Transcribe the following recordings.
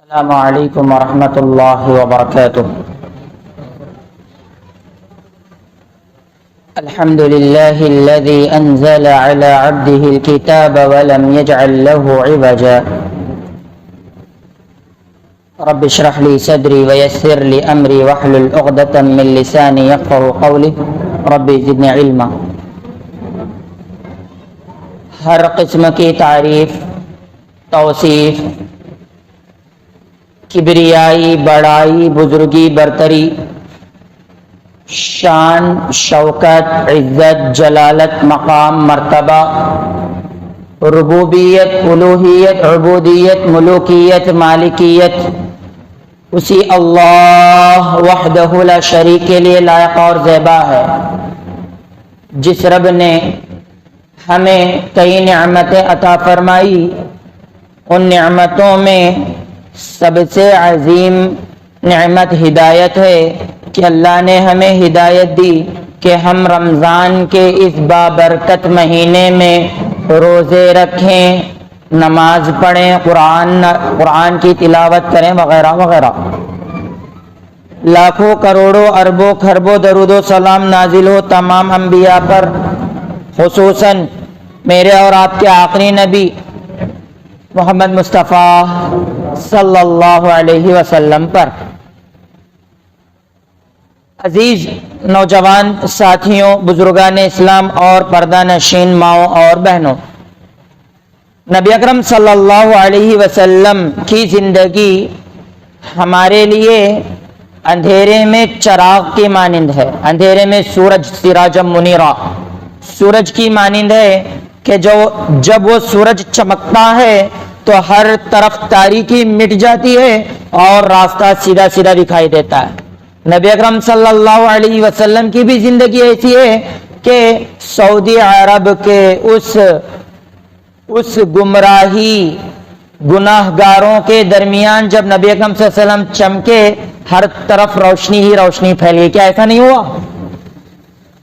السلام علیکم ورحمۃ اللہ وبرکاتہ۔ الحمد للہ الذی انزل علی عبده الكتاب ولم يجعل له عوجا رب اشرح لي صدری ويسر لي امری واحلل عقدۃ من لسانی یفقهوا قولی رب زدنی علما۔ ہر قسم کی تعریف، توصیف، کبریائی، بڑائی، بزرگی، برتری، شان، شوکت، عزت، جلالت، مقام، مرتبہ، ربوبیت، الوہیت، عبودیت، ملوکیت، مالکیت اسی اللہ وحدہ لا شریک کے لیے لائق اور زیبا ہے، جس رب نے ہمیں کئی نعمتیں عطا فرمائی۔ ان نعمتوں میں سب سے عظیم نعمت ہدایت ہے کہ اللہ نے ہمیں ہدایت دی کہ ہم رمضان کے اس بابرکت مہینے میں روزے رکھیں، نماز پڑھیں، قرآن کی تلاوت کریں وغیرہ وغیرہ۔ لاکھوں کروڑوں اربوں خربوں درود و سلام نازل ہو تمام انبیاء پر، خصوصاً میرے اور آپ کے آخری نبی محمد مصطفیٰ صلی اللہ علیہ وسلم پر۔ عزیز نوجوان ساتھیوں، بزرگان اسلام اور پردہ نشین ماؤں اور بہنوں، نبی اکرم صلی اللہ علیہ وسلم کی زندگی ہمارے لیے اندھیرے میں چراغ کی مانند ہے، اندھیرے میں سورج، سراجا منیرا، سورج کی مانند ہے کہ جب وہ سورج چمکتا ہے تو ہر طرف تاریکی مٹ جاتی ہے اور راستہ سیدھا سیدھا دکھائی دیتا ہے۔ نبی اکرم صلی اللہ علیہ وسلم کی بھی زندگی ایسی ہے کہ سعودی عرب کے اس گمراہی گناہ گاروں کے درمیان جب نبی اکرم صلی اللہ علیہ وسلم چمکے، ہر طرف روشنی ہی روشنی پھیل گئی۔ کیا ایسا نہیں ہوا؟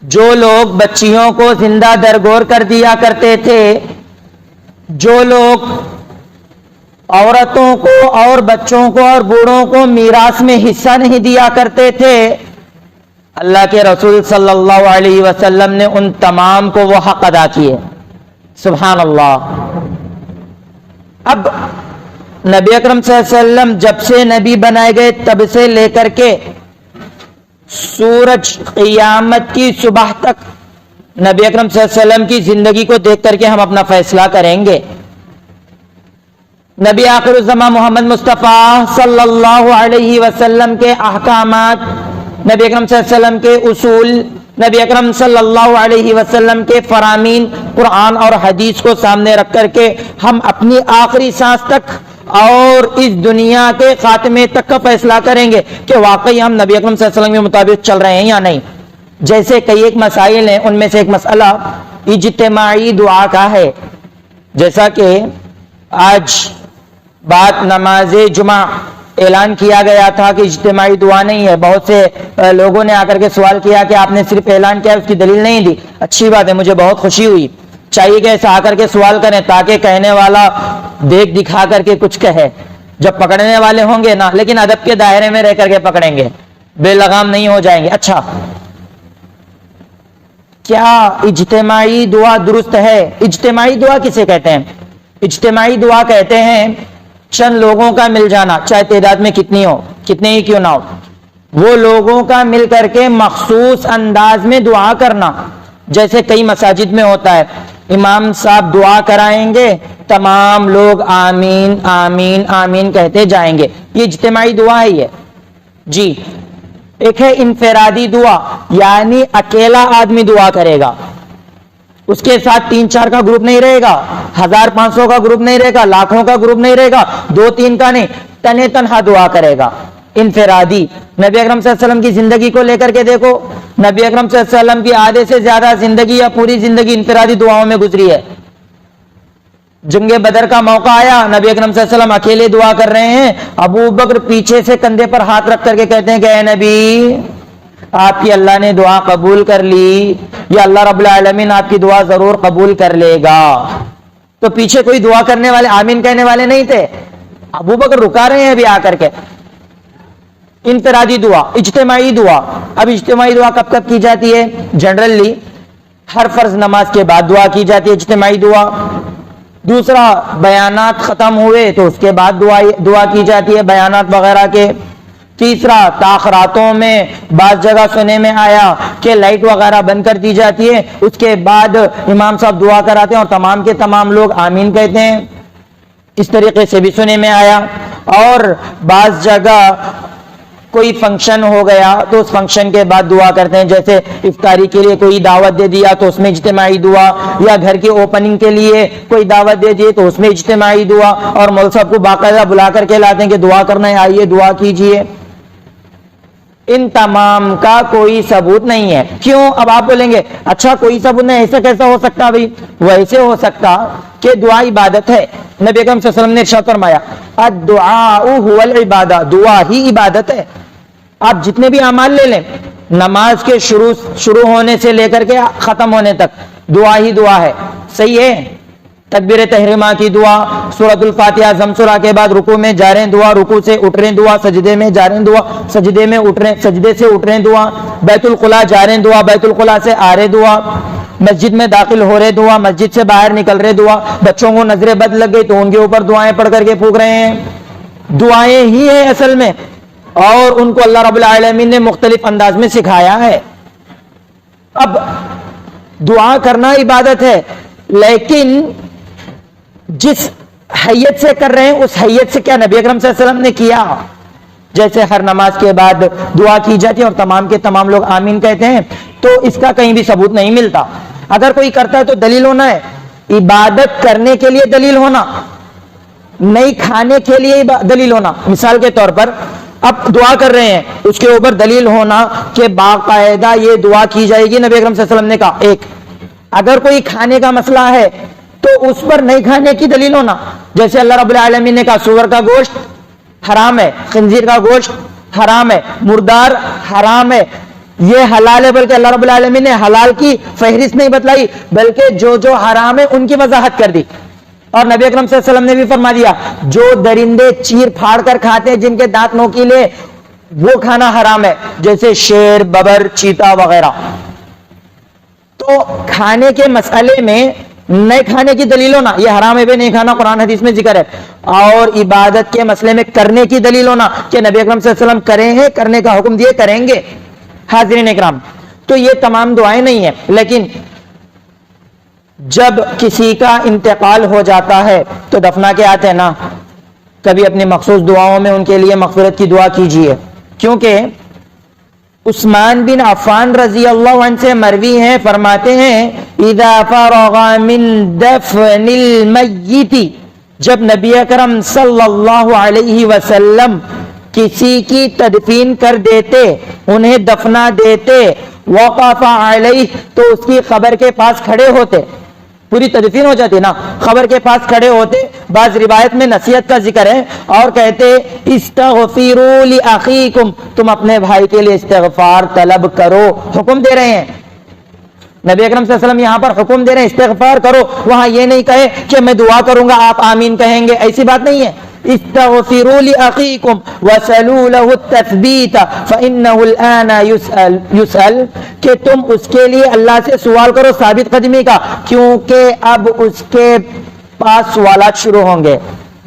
جو لوگ بچیوں کو زندہ درگور کر دیا کرتے تھے، جو لوگ عورتوں کو اور بچوں کو اور بوڑھوں کو میراث میں حصہ نہیں دیا کرتے تھے، اللہ کے رسول صلی اللہ علیہ وسلم نے ان تمام کو وہ حق ادا کیے۔ سبحان اللہ۔ اب نبی اکرم صلی اللہ علیہ وسلم جب سے نبی بنائے گئے تب سے لے کر کے سورج قیامت کی صبح تک نبی اکرم صلی اللہ علیہ وسلم کی زندگی کو دیکھ کر کے ہم اپنا فیصلہ کریں گے۔ نبی آخر الزمان محمد مصطفیٰ صلی اللہ علیہ وسلم کے احکامات، نبی اکرم صلی اللہ علیہ وسلم کے اصول، نبی اکرم صلی اللہ علیہ وسلم کے فرامین قرآن اور حدیث کو سامنے رکھ کر کے ہم اپنی آخری سانس تک اور اس دنیا کے خاتمے تک کا فیصلہ کریں گے کہ واقعی ہم نبی اکرم صلی اللہ علیہ وسلم کے مطابق چل رہے ہیں یا نہیں۔ جیسے کئی ایک مسائل ہیں، ان میں سے ایک مسئلہ اجتماعی دعا کا ہے۔ جیسا کہ آج بعد نماز جمعہ اعلان کیا گیا تھا کہ اجتماعی دعا نہیں ہے، بہت سے لوگوں نے آ کر کے سوال کیا کہ آپ نے صرف اعلان کیا، اس کی دلیل نہیں دی۔ اچھی بات ہے، مجھے بہت خوشی ہوئی۔ چاہیے کہ ایسا آ کر کے سوال کریں تاکہ کہنے والا دیکھ دکھا کر کے کچھ کہے، جب پکڑنے والے ہوں گے نا، لیکن ادب کے دائرے میں رہ کر کے پکڑیں گے، بے لگام نہیں ہو جائیں گے۔ اچھا، کیا اجتماعی دعا درست ہے؟ اجتماعی دعا کسے کہتے ہیں؟ اجتماعی دعا کہتے ہیں چند لوگوں کا مل جانا، چاہے تعداد میں کتنی ہو، کتنے ہی کیوں نہ ہو، وہ لوگوں کا مل کر کے مخصوص انداز میں دعا کرنا۔ جیسے کئی مساجد میں ہوتا ہے، امام صاحب دعا کرائیں گے، تمام لوگ آمین آمین آمین کہتے جائیں گے، یہ اجتماعی دعا ہے۔ یہ جی ایک ہے انفرادی دعا، یعنی اکیلا آدمی دعا کرے گا، اس کے ساتھ 3-4 کا گروپ نہیں رہے گا، 1500 کا گروپ نہیں رہے گا، لاکھوں کا گروپ نہیں رہے گا، 2-3 کا نہیں، تنے تنہا دعا کرے گا، انفرادی۔ نبی اکرم صلی اللہ علیہ وسلم کی زندگی کو لے کر کے دیکھو، نبی اکرم صلی اللہ علیہ وسلم کی آدھے سے زیادہ زندگی یا پوری زندگی انفرادی دعاؤں میں گزری ہے۔ جنگ بدر کا موقع آیا، نبی اکرم صلی اللہ علیہ وسلم اکیلے دعا کر رہے ہیں، ابو بکر پیچھے سے کندھے پر ہاتھ رکھ کر کے کہتے ہیں کہ اے نبی، آپ کی اللہ نے دعا قبول کر لی، یا اللہ رب العالمین آپ کی دعا ضرور قبول کر لے گا۔ تو پیچھے کوئی دعا کرنے والے، آمین کہنے والے نہیں تھے، ابو بکر رکا رہے ہیں ابھی آ کر کے. انفرادی دعا, اجتماعی دعا. اب اجتماعی دعا کب کب کی جاتی ہے؟ جنرلی ہر فرض نماز کے بعد دعا کی جاتی ہے اجتماعی دعا. دوسرا, بیانات ختم ہوئے تو اس کے بعد دعا کی جاتی ہے بیانات وغیرہ کے. تیسرا, تاخراتوں میں بعض جگہ سنے میں آیا کہ لائٹ وغیرہ بند کر دی جاتی ہے, اس کے بعد امام صاحب دعا کراتے ہیں اور تمام کے تمام لوگ آمین کہتے ہیں, اس طریقے سے بھی سنے میں آیا. اور بعض جگہ کوئی فنکشن ہو گیا تو اس فنکشن کے بعد دعا کرتے ہیں, جیسے افطاری کے لیے کوئی دعوت دے دیا تو اس میں اجتماعی دعا, یا گھر کی اوپننگ کے لیے کوئی دعوت دے دی تو اس میں اجتماعی دعا, اور مول صاحب کو باقاعدہ بلا کر کے لاتے ہیں کہ دعا کرنا ہے, آئیے دعا کیجئے. ان تمام کا کوئی ثبوت نہیں ہے. کیوں؟ اب آپ بولیں گے اچھا کوئی ثبوت نہیں, ایسا کیسا ہو سکتا؟ بھائی ویسے ہو سکتا کہ دعا عبادت ہے. نبی اکرم صلی اللہ علیہ وسلم نے ارشاد فرمایا الدعاء هو العبادہ, دعا ہی عبادت ہے. آپ جتنے بھی اعمال لے لیں, نماز کے شروع ہونے سے لے کر کے ختم ہونے تک دعا ہی دعا ہے. صحیح ہے؟ تکبیر تحریمہ کی دعا, سورۃ الفاتحہ ضم سورہ کے بعد رکوع میں جا رہے ہیں دعا, رکوع سے اٹھ رہے ہیں دعا, سجدے میں جا رہے ہیں دعا, سجدے میں اٹھ رہے ہیں, سجدے سے اٹھ رہے ہیں دعا, بیت الخلا جا رہے ہیں دعا, بیت الخلا سے آ رہے دعا, مسجد میں داخل ہو رہے دعا, مسجد سے باہر نکل رہے دعا, بچوں کو نظر بد لگ گئی تو ان کے اوپر دعائیں پڑھ کر کے پھونک رہے ہیں. دعائیں ہی ہیں اصل میں, اور ان کو اللہ رب العالمین نے مختلف انداز میں سکھایا ہے. اب دعا کرنا عبادت ہے, لیکن جس حیت سے کر رہے ہیں اس حیت سے کیا نبی اکرم صلی اللہ علیہ وسلم نے کیا؟ جیسے ہر نماز کے بعد دعا کی جاتی ہے اور تمام کے تمام لوگ آمین کہتے ہیں, تو اس کا کہیں بھی ثبوت نہیں ملتا. اگر کوئی کرتا ہے تو دلیل ہونا ہے, عبادت کرنے کے لیے دلیل ہونا, نہیں کھانے کے لیے دلیل ہونا. مثال کے طور پر اب دعا کر رہے ہیں, اس کے اوپر دلیل ہونا کہ باقاعدہ یہ دعا کی جائے گی, نبی اکرم صلی اللہ علیہ وسلم نے کہا. ایک, اگر کوئی کھانے کا مسئلہ ہے تو اس پر نہیں کھانے کی دلیل ہونا, جیسے اللہ رب العالمین نے کہا سور کا گوشت حرام ہے, خنزیر کا گوشت حرام ہے, مردار حرام ہے, یہ حلال ہے, بلکہ اللہ رب العالمین نے حلال کی فہرست نہیں بتلائی بلکہ جو جو حرام ہے ان کی وضاحت کر دی. اور نبی اکرم صلی اللہ علیہ وسلم نے بھی فرما دیا جو درندے چیر پھاڑ کر کھاتے ہیں جن کے دانت نوکیلے, وہ کھانا حرام ہے, جیسے شیر, ببر, چیتا وغیرہ. تو کھانے کے مسئلے میں نہیں کھانے کی دلیل ہونا, یہ حرام ہے بے نہیں کھانا, قرآن حدیث میں ذکر ہے. اور عبادت کے مسئلے میں کرنے کی دلیل ہونا کہ نبی اکرم صلی اللہ علیہ وسلم کرے ہیں, کرنے کا حکم دیے, کریں گے. حاضرین اکرام, تو یہ تمام دعائیں نہیں ہیں. لیکن جب کسی کا انتقال ہو جاتا ہے تو دفنا کے آتے ہیں نا, کبھی اپنی مخصوص دعاؤں میں ان کے لیے مغفرت کی دعا کیجیے, کیونکہ عثمان بن عفان رضی اللہ عنہ سے مروی ہیں, فرماتے ہیں اذا فرغ من دفن المیت, جب نبی اکرم صلی اللہ علیہ وسلم کسی کی تدفین کر دیتے, انہیں دفنا دیتے, وقف علیہ, تو اس کی قبر کے پاس کھڑے ہوتے, پوری تدفین ہو جاتی نا, قبر کے پاس کھڑے ہوتے. بعض روایت میں نصیحت کا ذکر ہے اور کہتے استغفروا لاخیکم, تم اپنے بھائی کے لیے استغفار طلب کرو. حکم دے رہے ہیں نبی اکرم صلی اللہ علیہ وسلم, یہاں پر حکم دے رہے ہیں استغفار کرو. وہاں یہ نہیں کہے کہ میں دعا کروں گا آپ آمین کہیں گے, ایسی بات نہیں ہے. استغفروا لاخیکم وسلوا له التثبیت فانه الان يسأل, کہ تم اس کے لیے اللہ سے سوال کرو ثابت قدمی کا, کیونکہ اب اس کے پاس سوالات شروع ہوں گے.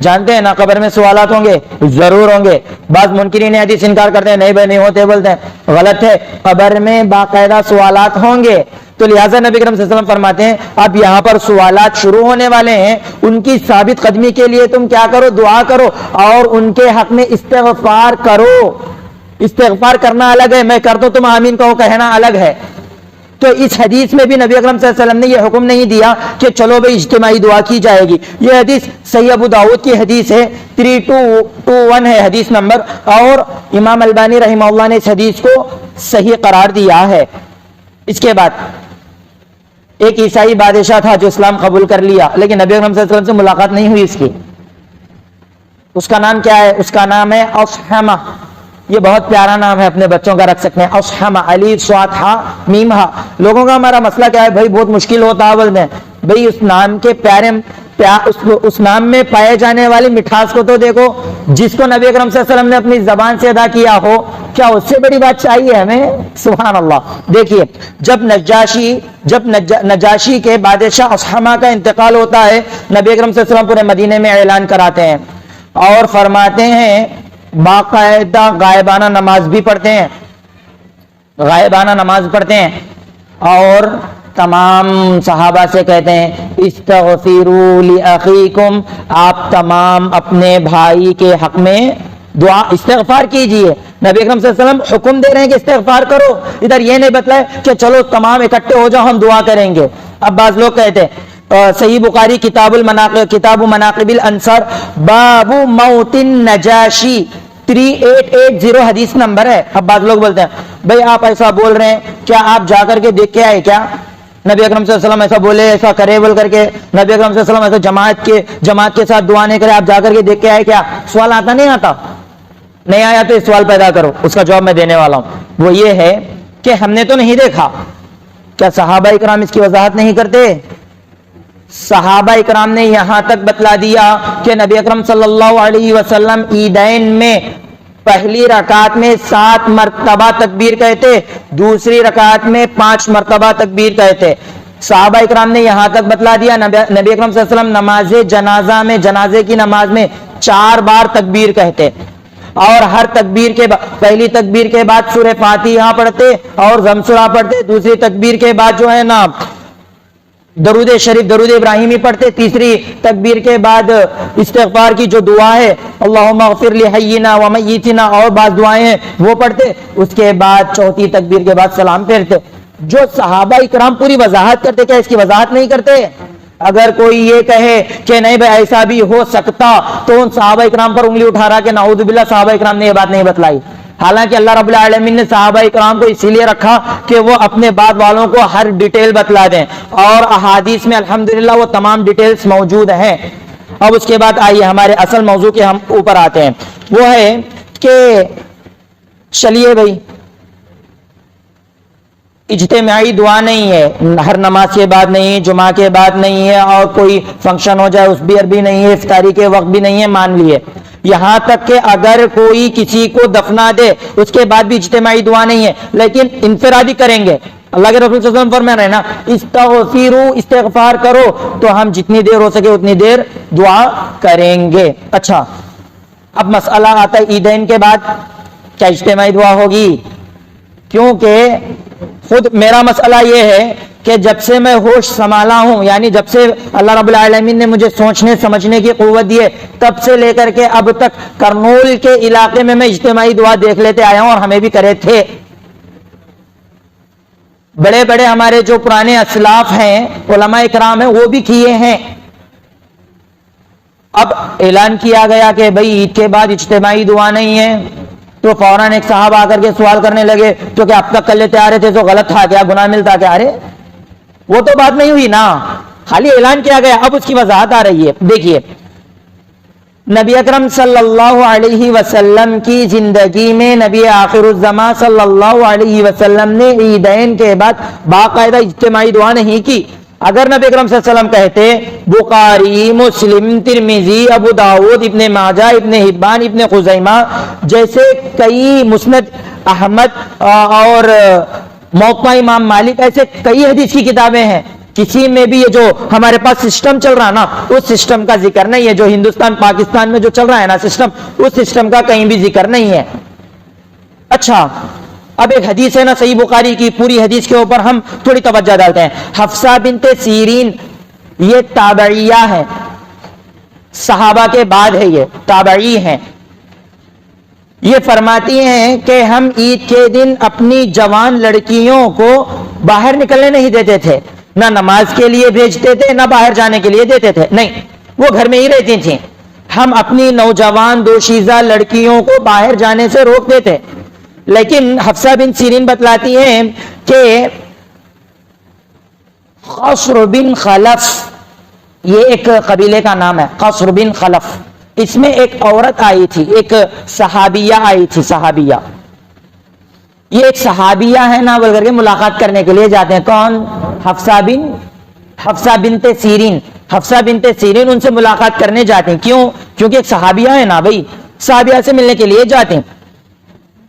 جانتے ہیں نا قبر میں سوالات ہوں گے, ضرور ہوں گے. بعض منکرین حدیث انکار کرتے ہیں, نہیں بھائی نہیں ہوتے, بولتے ہیں, غلط ہے. قبر میں باقاعدہ سوالات ہوں گے. تو لہٰذا نبی کریم صلی اللہ علیہ وسلم فرماتے ہیں اب یہاں پر سوالات شروع ہونے والے ہیں, ان کی ثابت قدمی کے لیے تم کیا کرو, دعا کرو اور ان کے حق میں استغفار کرو. استغفار کرنا الگ ہے, میں کر دوں تم آمین کہو کہنا الگ ہے. تو اس حدیث میں بھی نبی اکرم صلی اللہ علیہ وسلم نے یہ حکم نہیں دیا کہ چلو بھائی اجتماعی دعا کی جائے گی. یہ حدیث صحیح ابو داؤد کی حدیث ہے, 3221 ہے حدیث نمبر, اور امام البانی رحمہ اللہ نے اس حدیث کو صحیح قرار دیا ہے. اس کے بعد ایک عیسائی بادشاہ تھا جو اسلام قبول کر لیا, لیکن نبی اکرم صلی اللہ علیہ وسلم سے ملاقات نہیں ہوئی اس کی. اس کا نام کیا ہے؟ اس کا نام ہے اصحمہ. یہ بہت پیارا نام ہے, اپنے بچوں کا رکھ سکتے ہیں, اصحمہ, الف صاد ہا میم ہا. لوگوں کا ہمارا مسئلہ کیا ہے بھائی, بہت مشکل ہوتا ہے بولتے ہیں. بھائی اس نام کے پیارے اس نام میں پائے جانے والی مٹھاس کو تو دیکھو، جس کو نبی اکرم صلی اللہ علیہ وسلم نے اپنی زبان سے ادا کیا ہو، کیا اس سے بڑی بات چاہیے ہمیں؟ سبحان اللہ۔ دیکھیے جب نجاشی کے بادشاہ اصحمہ کا انتقال ہوتا ہے، نبی اکرم صلی اللہ علیہ وسلم پورے مدینے میں اعلان کراتے ہیں اور فرماتے ہیں باقاعدہ غائبانہ نماز بھی پڑھتے ہیں، غائبانہ نماز پڑھتے ہیں، اور تمام صحابہ سے کہتے ہیں استغفروا لاخیکم، آپ تمام اپنے بھائی کے حق میں دعا استغفار کیجئے۔ نبی اکرم صلی اللہ علیہ وسلم حکم دے رہے ہیں کہ استغفار کرو، ادھر یہ نہیں بتلائے کہ چلو تمام اکٹھے ہو جاؤ ہم دعا کریں گے۔ اب بعض لوگ کہتے ہیں صحیح بخاری کتاب مناقب الانصار باب موت النجاشی 3880 حدیث نمبر ہے۔ اب بعض لوگ بولتے ہیں بھئی آپ ایسا بول رہے ہیں، کیا آپ جا کر کے دیکھ کے آئے کیا؟ نبی اکرم صلی اللہ علیہ وسلم ایسا بولے، ایسا کرے بول کر کے نبی اکرم صلی اللہ علیہ وسلم ایسا جماعت کے ساتھ دعا نہیں کرے، آپ جا کر کے دیکھ کے آئے کیا؟ سوال آتا نہیں آتا؟ نہیں آیا تو اس سوال پیدا کرو، اس کا جواب میں دینے والا ہوں۔ وہ یہ ہے کہ ہم نے تو نہیں دیکھا، کیا صحابہ اکرام اس کی وضاحت نہیں کرتے؟ صحابہ اکرام نے یہاں تک بتلا دیا کہ نبی اکرم صلی اللہ علیہ وسلم عیدین میں پہلی رکعت میں 7 مرتبہ تکبیر کہتے، دوسری رکعت میں 5 مرتبہ تکبیر کہتے۔ صحابہ اکرام نے یہاں تک بتلا دیا نبی اکرم صلی اللہ علیہ وسلم نماز جنازہ میں، جنازے کی نماز میں 4 بار تکبیر کہتے، اور ہر تکبیر کے پہلی تکبیر کے بعد سورہ فاتحہ پڑھتے اور ضم سورہ پڑھتے، دوسری تکبیر کے بعد جو ہے نا درود شریف درود ابراہیمی پڑھتے، تیسری تکبیر کے بعد استغفار کی جو دعا ہے اللہم اغفر لحینا ومیتنا اور بعض دعائیں ہیں وہ پڑھتے، اس کے بعد چوتھی تکبیر کے بعد سلام پھیرتے۔ جو صحابہ اکرام پوری وضاحت کرتے، کیا اس کی وضاحت نہیں کرتے؟ اگر کوئی یہ کہے کہ نہیں بھائی ایسا بھی ہو سکتا تو ان صحابہ اکرام پر انگلی اٹھا رہا کہ نعوذ باللہ صحابہ اکرام نے یہ بات نہیں بتلائی۔ حالانکہ اللہ رب العالمین نے صحابہ اکرام کو اسی لیے رکھا کہ وہ اپنے بعد والوں کو ہر ڈیٹیل بتلا دیں، اور احادیث میں الحمدللہ وہ تمام ڈیٹیلز موجود ہیں۔ اب اس کے بعد آئیے ہمارے اصل موضوع کے ہم اوپر آتے ہیں، وہ ہے کہ چلیے بھائی اجتماعی دعا نہیں ہے، ہر نماز کے بعد نہیں، جمعہ کے بعد نہیں ہے، اور کوئی فنکشن ہو جائے اس بھی نہیں ہے، افطاری کے وقت بھی نہیں ہے، مان لیے۔ یہاں تک کہ اگر کوئی کسی کو دفنا دے اس کے بعد بھی اجتماعی دعا نہیں ہے، لیکن انفرادی کریں گے۔ اللہ کے رسول صلی اللہ علیہ وسلم فرما رہے ہیں نا استغفروا، استغفار کرو، تو ہم جتنی دیر ہو سکے اتنی دیر دعا کریں گے۔ اچھا اب مسئلہ آتا ہے عیدین کے بعد کیا اجتماعی دعا ہوگی؟ کیونکہ خود میرا مسئلہ یہ ہے کہ جب سے میں ہوش سنبھالا ہوں، یعنی جب سے اللہ رب العالمین نے مجھے سوچنے سمجھنے کی قوت دی ہے، تب سے لے کر کے اب تک کرنول کے علاقے میں اجتماعی دعا دیکھ لیتے آیا ہوں، اور ہمیں بھی کرے تھے۔ بڑے بڑے ہمارے جو پرانے اسلاف ہیں، علماء اکرام ہیں، وہ بھی کیے ہیں۔ اب اعلان کیا گیا کہ بھئی عید کے بعد اجتماعی دعا نہیں ہے، تو فوراً ایک صاحب آ کر کے سوال کرنے لگے تو کہ اب تک کر لیتے آ رہے تھے تو غلط تھا کیا، گناہ ملتا کیا؟ ارے وہ تو بات نہیں ہوئی نا، خالی اعلان کیا گیا، اب اس کی وضاحت آ رہی ہے۔ دیکھیے نبی اکرم صلی اللہ علیہ وسلم کی زندگی میں نبی آخر الزمان صلی اللہ علیہ وسلم نے عیدین کے بعد باقاعدہ اجتماعی دعا نہیں کی۔ اگر نبی اکرم صلی اللہ علیہ وسلم کہتے بخاری، مسلم، ترمذی، ابو داؤد، ابن ماجہ، ابن حبان، ابن خزیمہ جیسے کئی، مسند احمد اور موطا امام مالک، ایسے کئی حدیث کی کتابیں ہیں، کسی میں بھی یہ جو ہمارے پاس سسٹم چل رہا نا اس سسٹم کا ذکر نہیں ہے، جو ہندوستان پاکستان میں جو چل رہا ہے نا سسٹم، اس سسٹم کا کہیں بھی ذکر نہیں ہے۔ اچھا اب ایک حدیث ہے نا صحیح بخاری کی، پوری حدیث کے اوپر ہم تھوڑی توجہ ڈالتے ہیں۔ حفصہ بنت سیرین یہ تابعیہ ہے، صحابہ کے بعد ہے، یہ تابعی ہیں۔ یہ فرماتی ہیں کہ ہم عید کے دن اپنی جوان لڑکیوں کو باہر نکلنے نہیں دیتے تھے، نہ نماز کے لیے بھیجتے تھے نہ باہر جانے کے لیے دیتے تھے، نہیں، وہ گھر میں ہی رہتی تھیں۔ ہم اپنی نوجوان دوشیزہ لڑکیوں کو باہر جانے سے روکتے تھے، لیکن حفصہ بن سیرین بتلاتی ہیں کہ قصر بن خلف، یہ ایک قبیلے کا نام ہے، قصر بن خلف، اس میں ایک عورت آئی تھی، ایک صحابیہ آئی تھی، صحابیہ، یہ ایک صحابیہ ہے نا بول کر کے ملاقات کرنے کے لیے جاتے ہیں۔ کون؟ حفصہ بنت سیرین۔ حفصہ بنت سیرین ان سے ملاقات کرنے جاتے ہیں. کیوں؟ کیونکہ ایک صحابیہ ہے نا بھائی, صحابیہ سے ملنے کے لیے جاتے ہیں.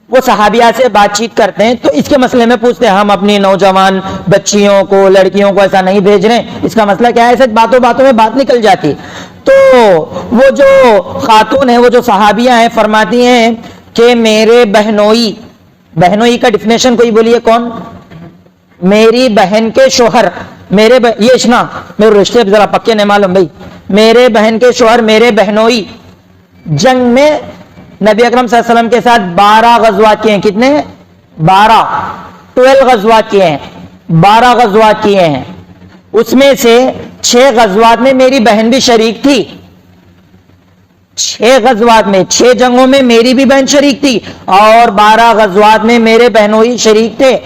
وہ صحابیہ سے بات چیت کرتے ہیں تو اس کے مسئلے میں پوچھتے ہیں, ہم اپنی نوجوان بچیوں کو, لڑکیوں کو ایسا نہیں بھیج رہے, اس کا مسئلہ کیا ہے؟ ایسے باتوں باتوں میں بات نکل جاتی. تو وہ جو خاتون ہے, وہ جو صحابیہ ہیں, فرماتی ہیں کہ میرے بہنوئی, بہنوئی کا ڈیفینیشن کوئی بولیے کون؟ میری بہن کے شوہر, یہ اشنا میرے رشتے ذرا پکے نہیں معلوم بھائی, میرے بہن کے شوہر, میرے بہنوئی جنگ میں نبی اکرم صلی اللہ علیہ وسلم کے ساتھ 12 غزوات کیے ہیں. کتنے؟ 12 غزوات کیے ہیں, 12 غزوات کیے ہیں. اس میں سے 6 غزوات میں میری بہن بھی شریک تھی. 6 غزوات میں, 6 جنگوں میں میری بھی بہن شریک تھی, اور 12 غزوات میں میرے بہنوئی شریک تھے.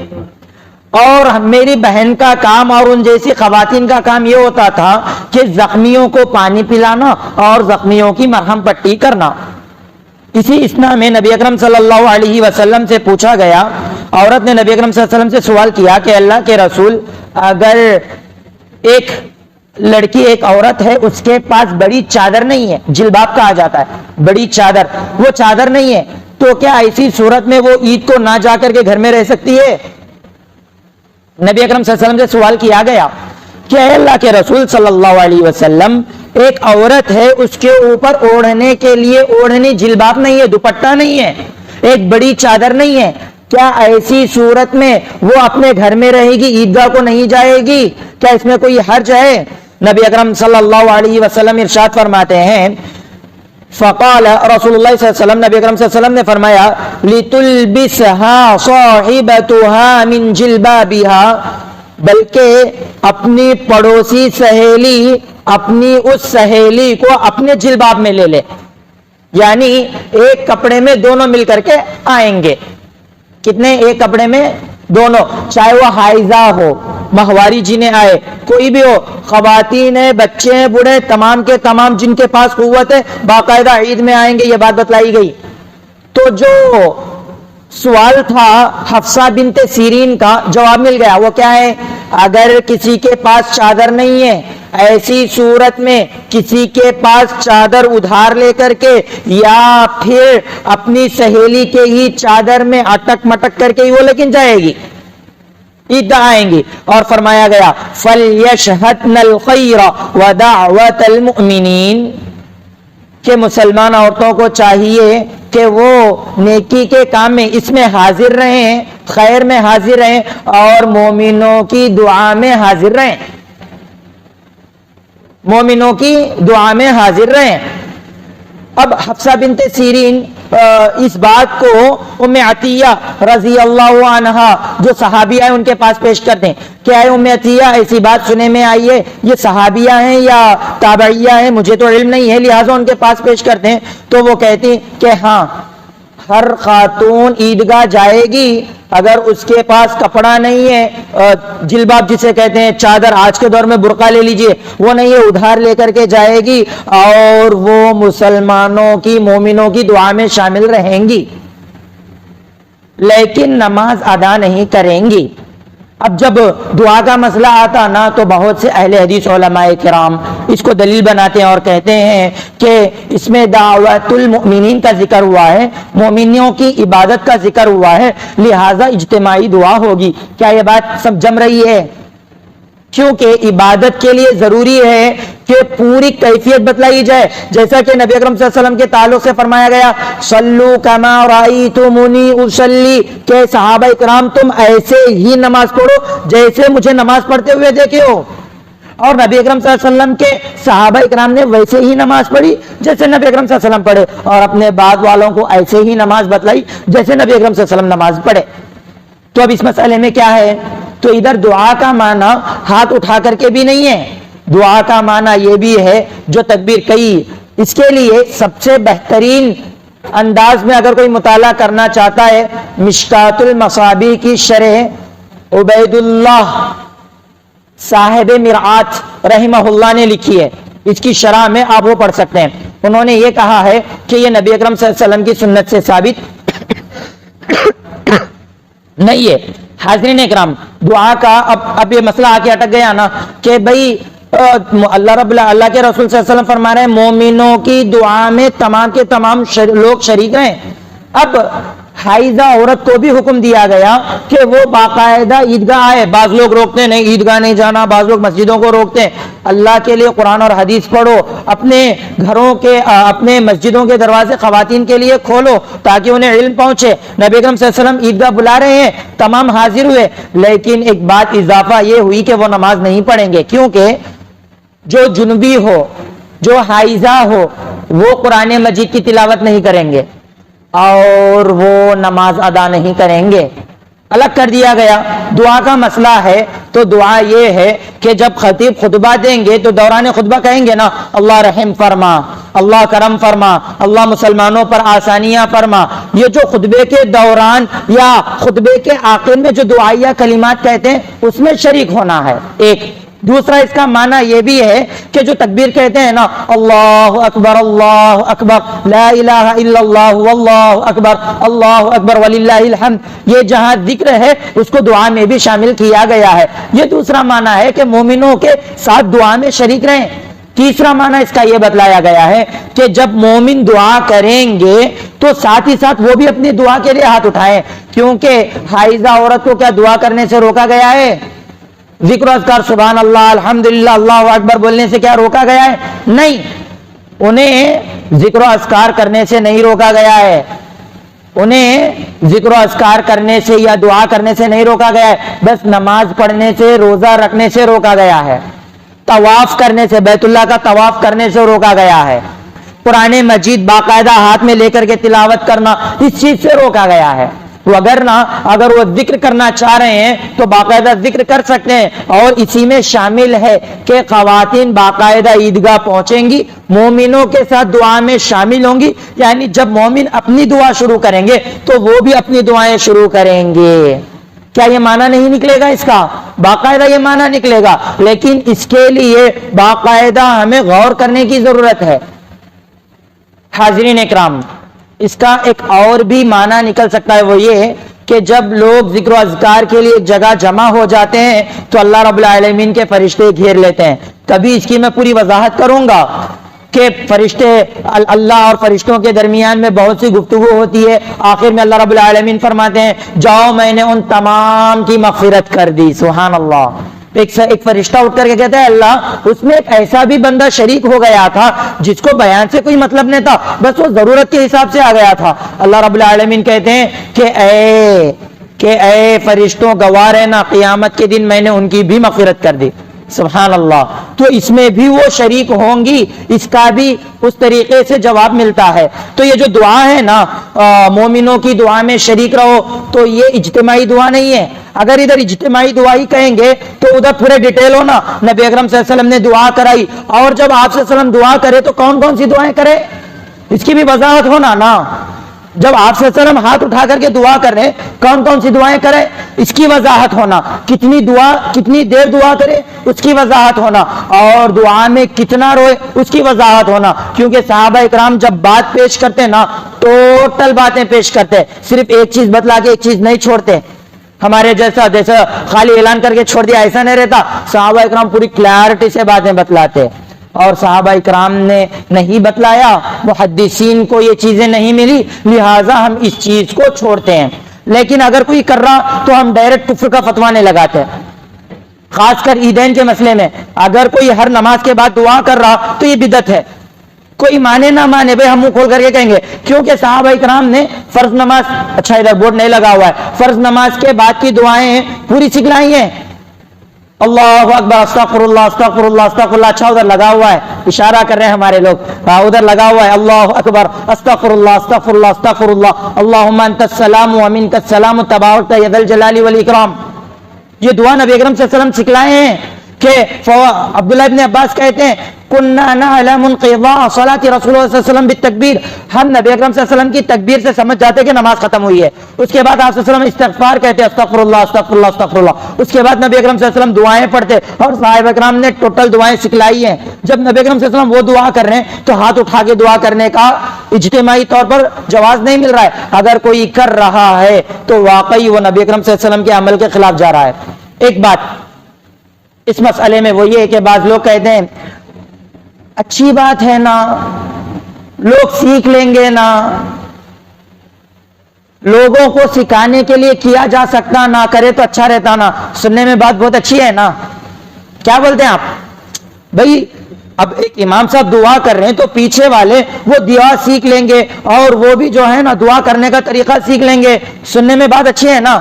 اور میری بہن کا کام اور ان جیسی خواتین کا کام یہ ہوتا تھا کہ زخمیوں کو پانی پلانا اور زخمیوں کی مرہم پٹی کرنا. اسی اسنا میں نبی اکرم صلی اللہ علیہ وسلم سے پوچھا گیا, عورت نے نبی اکرم صلی اللہ علیہ وسلم سے سوال کیا کہ اللہ کے رسول, اگر ایک لڑکی, ایک عورت ہے, اس کے پاس بڑی چادر نہیں ہے, جلباب کہا جاتا ہے, بڑی چادر, وہ چادر نہیں ہے, تو کیا ایسی صورت میں وہ عید کو نہ جا کر کے گھر میں رہ سکتی ہے؟ نبی اکرم صلی اللہ علیہ وسلم سے سوال کیا گیا کہ اے اللہ کے رسول صلی اللہ علیہ وسلم, ایک عورت ہے, اس کے اوپر اوڑھنے کے لیے اوڑھنی جلباب نہیں ہے, دوپٹہ نہیں ہے, ایک بڑی چادر نہیں ہے, کیا ایسی صورت میں وہ اپنے گھر میں رہے گی, عیدگاہ کو نہیں جائے گی؟ کیا اس میں کوئی حرج ہے؟ نبی اکرم صلی اللہ علیہ وسلم ارشاد فرماتے ہیں, فقال رسول اللہ صلی اللہ علیہ وسلم, نبی اکرم صلی اللہ علیہ وسلم نے فرمایا, لِتُلْبِسْهَا صَاحِبَتُهَا مِنْ جِلْبَابِهَا, بلکہ اپنی پڑوسی سہیلی اپنی اس سہیلی کو اپنے جلباب میں لے لے, یعنی ایک کپڑے میں دونوں مل کر کے آئیں گے. کتنے؟ ایک کپڑے میں دونوں, چاہے وہ حائضہ ہو, مہواری جنہیں آئے, کوئی بھی ہو, خواتین ہیں, بچے ہیں, بوڑھے, تمام کے تمام جن کے پاس قوت ہے باقاعدہ عید میں آئیں گے, یہ بات بتلائی گئی. تو جو سوال تھا حفصہ بنت سیرین کا, جواب مل گیا. وہ کیا ہے؟ اگر کسی کے پاس چادر نہیں ہے, ایسی صورت میں کسی کے پاس چادر ادھار لے کر کے یا پھر اپنی سہیلی کے ہی چادر میں اٹک مٹک کر کے ہی وہ لیکن جائے گی, عید آئیں گی. اور فرمایا گیا فَلْيَشْهَدْنَ الْخَيْرَ وَدَعْوَةَ الْمُؤْمِنِينَ, کہ مسلمان عورتوں کو چاہیے کہ وہ نیکی کے کام میں اس میں حاضر رہیں, خیر میں حاضر رہیں, اور مومنوں کی دعا میں حاضر رہیں, مومنوں کی دعا میں حاضر رہیں. اب حفصہ بنت سیرین اس بات کو ام عطیہ رضی اللہ عنہا جو صحابیہ ہیں ان کے پاس پیش کرتے ہیں کہ اے ام عطیہ, ایسی بات سنے میں آئی ہے, یہ صحابیہ ہیں یا تابعیہ ہیں, مجھے تو علم نہیں ہے, لہٰذا ان کے پاس پیش کرتے ہیں. تو وہ کہتی ہیں کہ ہاں, ہر خاتون عیدگاہ جائے گی اگر اس کے پاس کپڑا نہیں ہے, جلباب جسے کہتے ہیں, چادر, آج کے دور میں برقع لے لیجئے, وہ نہیں ہے, ادھار لے کر کے جائے گی اور وہ مسلمانوں کی, مومنوں کی دعا میں شامل رہیں گی, لیکن نماز ادا نہیں کریں گی. اب جب دعا کا مسئلہ آتا نا تو بہت سے اہل حدیث علماء کرام اس کو دلیل بناتے ہیں اور کہتے ہیں کہ اس میں دعوت المؤمنین کا ذکر ہوا ہے, مومنوں کی عبادت کا ذکر ہوا ہے, لہذا اجتماعی دعا ہوگی. کیا یہ بات سب جم رہی ہے؟ کیونکہ عبادت کے لیے ضروری ہے کہ پوری کیفیت بتلائی جائے, جیسا کہ نبی اکرم صلی اللہ علیہ وسلم کے تعلق سے فرمایا گیا صلو کما رأیتمونی اصلی, کہ صحابہ کرام تم ایسے ہی نماز پڑھو جیسے مجھے نماز پڑھتے ہوئے دیکھے ہو. اور نبی اکرم صلی اللہ علیہ وسلم کے صحابہ کرام نے ویسے ہی نماز پڑھی جیسے نبی اکرم صلی اللہ علیہ وسلم پڑھے, اور اپنے بعد والوں کو ایسے ہی نماز بتلائی جیسے نبی اکرم صلی اللہ علیہ وسلم نماز پڑھے. تو اب اس مسئلے میں کیا ہے؟ تو ادھر دعا کا معنی ہاتھ اٹھا کر کے بھی نہیں ہے, دعا کا معنی یہ بھی ہے جو تکبیر کہی. اس کے لیے سب سے بہترین انداز میں اگر کوئی مطالعہ کرنا چاہتا ہے, مشکات المصابیح کی شرح عبید اللہ صاحب مرآت رحمہ اللہ نے لکھی ہے, اس کی شرح میں آپ وہ پڑھ سکتے ہیں. انہوں نے یہ کہا ہے کہ یہ نبی اکرم صلی اللہ علیہ وسلم کی سنت سے ثابت نہیں ہے. حاضرین اکرام, دعا کا اب یہ مسئلہ آ کے اٹک گیا نا کہ بھئی اللہ کے رسول صلی اللہ علیہ وسلم فرما رہے ہیں مومنوں کی دعا میں تمام کے تمام لوگ شریک ہیں. اب حائضہ عورت کو بھی حکم دیا گیا کہ وہ باقاعدہ عیدگاہ آئے. بعض لوگ روکتے ہیں نہیں عیدگاہ نہیں جانا, بعض لوگ مسجدوں کو روکتے ہیں. اللہ کے لیے قرآن اور حدیث پڑھو, اپنے گھروں کے اپنے مسجدوں کے دروازے خواتین کے لیے کھولو تاکہ انہیں علم پہنچے. نبی اکرم صلی اللہ علیہ وسلم عیدگاہ بلا رہے ہیں, تمام حاضر ہوئے, لیکن ایک بات اضافہ یہ ہوئی کہ وہ نماز نہیں پڑھیں گے, کیونکہ جو جنبی ہو, جو حائضہ ہو, وہ قرآن مجید کی تلاوت نہیں کریں گے اور وہ نماز ادا نہیں کریں گے. الگ کر دیا گیا. دعا کا مسئلہ ہے تو دعا یہ ہے کہ جب خطیب خطبہ دیں گے تو دوران خطبہ کہیں گے نا اللہ رحم فرما, اللہ کرم فرما, اللہ مسلمانوں پر آسانیاں فرما. یہ جو خطبے کے دوران یا خطبے کے آخر میں جو دعائیہ کلمات کہتے ہیں اس میں شریک ہونا ہے. ایک دوسرا اس کا معنی یہ بھی ہے کہ جو تکبیر کہتے ہیں نا اللہ اکبر لا الہ الا اللہ واللہ اکبر وللہ الحمد, یہ جہاں ذکر ہے اس کو دعا میں بھی شامل کیا گیا ہے. یہ دوسرا معنی ہے کہ مومنوں کے ساتھ دعا میں شریک رہیں. تیسرا معنی اس کا یہ بتلایا گیا ہے کہ جب مومن دعا کریں گے تو ساتھ ہی ساتھ وہ بھی اپنی دعا کے لیے ہاتھ اٹھائیں, کیونکہ حائضہ عورت کو کیا دعا کرنے سے روکا گیا ہے؟ ذکر و اذکار سبحان اللہ الحمدللہ اللہ اکبر بولنے سے کیا روکا گیا ہے؟ نہیں, انہیں ذکر و اذکار کرنے سے نہیں روکا گیا ہے, انہیں ذکر و اذکار کرنے سے یا دعا کرنے سے نہیں روکا گیا ہے, بس نماز پڑھنے سے, روزہ رکھنے سے روکا گیا ہے, طواف کرنے سے, بیت اللہ کا طواف کرنے سے روکا گیا ہے, قرآن مجید باقاعدہ ہاتھ میں لے کر کے تلاوت کرنا اس چیز سے روکا گیا ہے. اگر وہ ذکر کرنا چاہ رہے ہیں تو باقاعدہ ذکر کر سکتے ہیں, اور اسی میں شامل ہے کہ خواتین باقاعدہ عیدگاہ پہنچیں گی, مومنوں کے ساتھ دعا میں شامل ہوں گی, یعنی جب مومن اپنی دعا شروع کریں گے تو وہ بھی اپنی دعائیں شروع کریں گے. کیا یہ معنی نہیں نکلے گا اس کا؟ باقاعدہ یہ معنی نکلے گا, لیکن اس کے لیے باقاعدہ ہمیں غور کرنے کی ضرورت ہے. حاضرین اکرام, اس کا ایک اور بھی معنی نکل سکتا ہے, وہ یہ کہ جب لوگ ذکر و اذکار کے لیے ایک جگہ جمع ہو جاتے ہیں تو اللہ رب العالمین کے فرشتے گھیر لیتے ہیں. کبھی اس کی میں پوری وضاحت کروں گا کہ فرشتے, اللہ اور فرشتوں کے درمیان میں بہت سی گفتگو ہوتی ہے. آخر میں اللہ رب العالمین فرماتے ہیں جاؤ میں نے ان تمام کی مغفرت کر دی. سبحان اللہ. ایک فرشتہ اٹھ کر کے کہتا ہے اللہ اس میں ایک ایسا بھی بندہ شریک ہو گیا تھا جس کو بیان سے کوئی مطلب نہیں تھا, بس وہ ضرورت کے حساب سے آ گیا تھا. اللہ رب العالمین کہتے ہیں کہ اے فرشتوں گواہ رہنا قیامت کے دن میں نے ان کی بھی مغفرت کر دی. سبحان اللہ. تو اس میں بھی وہ شریک ہوں گی, اس کا بھی اس طریقے سے جواب ملتا ہے. تو یہ جو دعا ہے نا مومنوں کی دعا میں شریک رہو, تو یہ اجتماعی دعا نہیں ہے. اگر ادھر اجتماعی دعا ہی کہیں گے تو ادھر پورے ڈیٹیل ہونا نبی اکرم صلی اللہ علیہ وسلم نے دعا کرائی, اور جب آپ صلی اللہ علیہ وسلم دعا کرے تو کون کون سی دعائیں کرے اس کی بھی وضاحت ہونا نا. جب آپ صلی اللہ علیہ وسلم ہاتھ اٹھا کر کے دعا کر رہے کون کون سی دعائیں کرے اس کی وضاحت ہونا, کتنی دیر دعا کرے اس کی وضاحت ہونا, اور دعا میں کتنا روئے اس کی وضاحت ہونا. کیونکہ صحابہ اکرام جب بات پیش کرتے نا ٹوٹل باتیں پیش کرتے, صرف ایک چیز بتلا کے ایک چیز نہیں چھوڑتے. ہمارے جیسا خالی اعلان کر کے چھوڑ دیا ایسا نہیں رہتا. صحابہ اکرام پوری کلیئرٹی سے باتیں بتلاتے, اور صحابہ اکرام نے نہیں بتلایا, محدثین کو یہ چیزیں نہیں ملی, لہٰذا ہم اس چیز کو چھوڑتے ہیں. لیکن اگر کوئی کر رہا تو ہم ڈائریکٹ کفر کا فتویٰ نہیں لگاتے. خاص کر عیدین کے مسئلے میں اگر کوئی ہر نماز کے بعد دعا کر رہا تو یہ بدعت ہے. کوئی مانے نہ مانے بھائی ہم منہ کھول کر کے کہیں گے, کیونکہ صحابہ کرام نے فرض نماز, اچھا ادھر بورڈ نہیں لگا ہوا ہے, فرض نماز کے بعد کی دعائیں پوری سکھلائی ہیں. اللہ اکبر استغفر اللہ استغفر اللہ استغفر اللہ, اچھا ادھر لگا ہوا ہے, اشارہ کر رہے ہیں ہمارے لوگ, ادھر لگا ہوا ہے اللہ اکبر استغفر اللہ استغفر اللہ استغفر اللہ اللہم انت السلام و منک السلام تبارکت یا ذا الجلال والاکرام. یہ دعا نبی اکرم صلی اللہ علیہ وسلم سکھلائے ہیں. کہ عبداللہ ابن عباس کہتے ہیں کننا نعلم انقضاء صلاة رسول اللہ صلی اللہ علیہ وسلم بالتکبیر, ہم نبی اکرم صلی اللہ علیہ وسلم کی تکبیر سے سمجھ جاتے کہ نماز ختم ہوئی ہے. اس کے بعد آپ صلی اللہ علیہ وسلم استغفار کہتے استغفر اللہ استغفر اللہ استغفر اللہ. اس کے بعد نبی اکرم صلی اللہ علیہ وسلم دعائیں پڑھتے, اور صحابہ اکرام نے ٹوٹل دعائیں سکھلائی ہیں. جب نبی اکرم صلی اللہ علیہ وسلم وہ دعا کر رہے ہیں تو ہاتھ اٹھا کے دعا کرنے کا اجتماعی طور پر جواز نہیں مل رہا ہے. اگر کوئی کر رہا ہے تو واقعی وہ نبی اکرم صلی اللہ علیہ وسلم کے عمل کے خلاف جا رہا ہے. ایک بات, اس مسئلے میں وہ یہ ہے کہ بعض لوگ کہتے ہیں اچھی بات ہے نا، لوگ سیکھ لیں گے نا، لوگوں کو سکھانے کے لیے کیا جا سکتا، نہ کرے تو اچھا رہتا نا۔ سننے میں بات بہت اچھی ہے نا، کیا بولتے ہیں آپ بھائی؟ اب ایک امام صاحب دعا کر رہے ہیں تو پیچھے والے وہ دعا سیکھ لیں گے اور وہ بھی جو ہے نا دعا کرنے کا طریقہ سیکھ لیں گے۔ سننے میں بات اچھی ہے نا،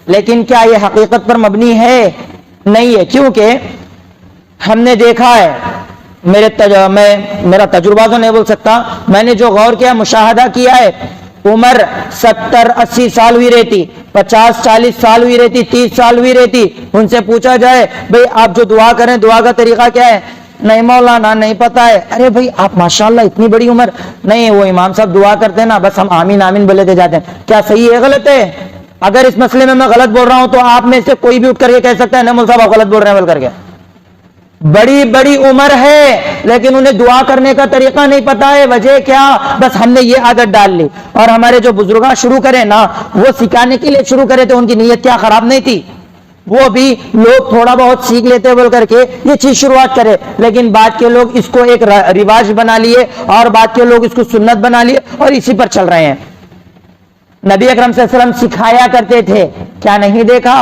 لیکن کیا یہ حقیقت پر مبنی ہے؟ نہیں ہے، کیونکہ ہم نے دیکھا ہے، میرا تجربہ تو نہیں بول سکتا، میں نے جو غور کیا، مشاہدہ کیا ہے، عمر 70-80 سال ہوئی رہتی، 50-40 سال ہوئی رہتی، 30 سال ہوئی رہتی، ان سے پوچھا جائے بھئی آپ جو دعا کریں دعا کا طریقہ کیا ہے؟ نہیں مولانا نہیں پتا ہے۔ ارے بھئی آپ ماشاءاللہ اتنی بڑی عمر، نہیں وہ امام صاحب دعا کرتے ہیں نا، بس ہم آمین آمین بولتے جاتے ہیں۔ کیا صحیح ہے غلط ہے؟ اگر اس مسئلے میں غلط بول رہا ہوں تو آپ میں سے کوئی بھی اٹھ کر کے کہہ سکتا ہے نہیں مول صاحب آپ غلط بول رہے ہیں بول کر کے۔ بڑی بڑی عمر ہے لیکن انہیں دعا کرنے کا طریقہ نہیں پتا ہے، وجہ کیا؟ بس ہم نے یہ عادت ڈال لی۔ اور ہمارے جو بزرگاں شروع کرے نا، وہ سکھانے کے لیے شروع کرے تھے، ان کی نیت کیا خراب نہیں تھی، وہ بھی لوگ تھوڑا بہت سیکھ لیتے بول کر کے یہ چیز شروعات کرے، لیکن بعد کے لوگ اس کو ایک رواج بنا لیے اور بعد کے لوگ اس کو سنت بنا لیے اور اسی پر چل رہے ہیں۔ نبی اکرم صلی اللہ علیہ وسلم سکھایا کرتے تھے، کیا نہیں دیکھا؟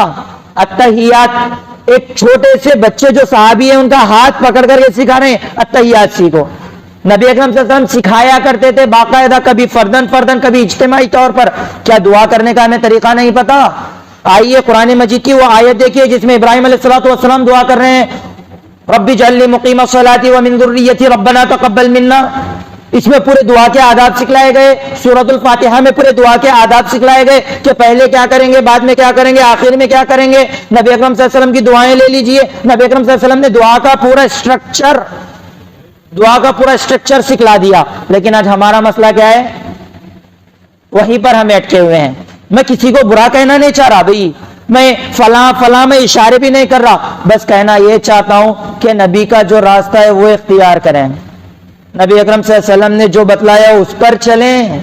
التحیات، ایک چھوٹے سے بچے جو صحابی ہیں ان کا ہاتھ پکڑ کر کے سکھا رہے ہیں التحیات سیکھو۔ نبی اکرم صلی اللہ علیہ وسلم سکھایا کرتے تھے باقاعدہ، کبھی فردن کبھی اجتماعی طور پر۔ کیا دعا کرنے کا ہمیں طریقہ نہیں پتا؟ آئیے قرآن مجید کی وہ آیت دیکھیے جس میں ابراہیم علیہ الصلوۃ والسلام دعا کر رہے ہیں، رب اجعلنی مقیم الصلاۃ ومن ذریتی ربنا تقبل منا۔ اس میں پورے دعا کے آداب سکھلائے گئے، سورۃ الفاتحہ میں پورے دعا کے آداب سکھلائے گئے کہ پہلے کیا کریں گے، بعد میں کیا کریں گے، آخر میں کیا کریں گے۔ نبی اکرم صلی اللہ علیہ وسلم کی دعائیں لے لیجئے، نبی اکرم صلی اللہ علیہ وسلم نے دعا کا پورا اسٹرکچر سکھلا دیا۔ لیکن آج ہمارا مسئلہ کیا ہے؟ وہیں پر ہم اٹکے ہوئے ہیں۔ میں کسی کو برا کہنا نہیں چاہ رہا بھائی، میں فلاں میں اشارے بھی نہیں کر رہا، بس کہنا یہ چاہتا ہوں کہ نبی کا جو راستہ ہے وہ اختیار کریں، نبی اکرم صلی اللہ علیہ وسلم نے جو بتلایا اس پر چلیں،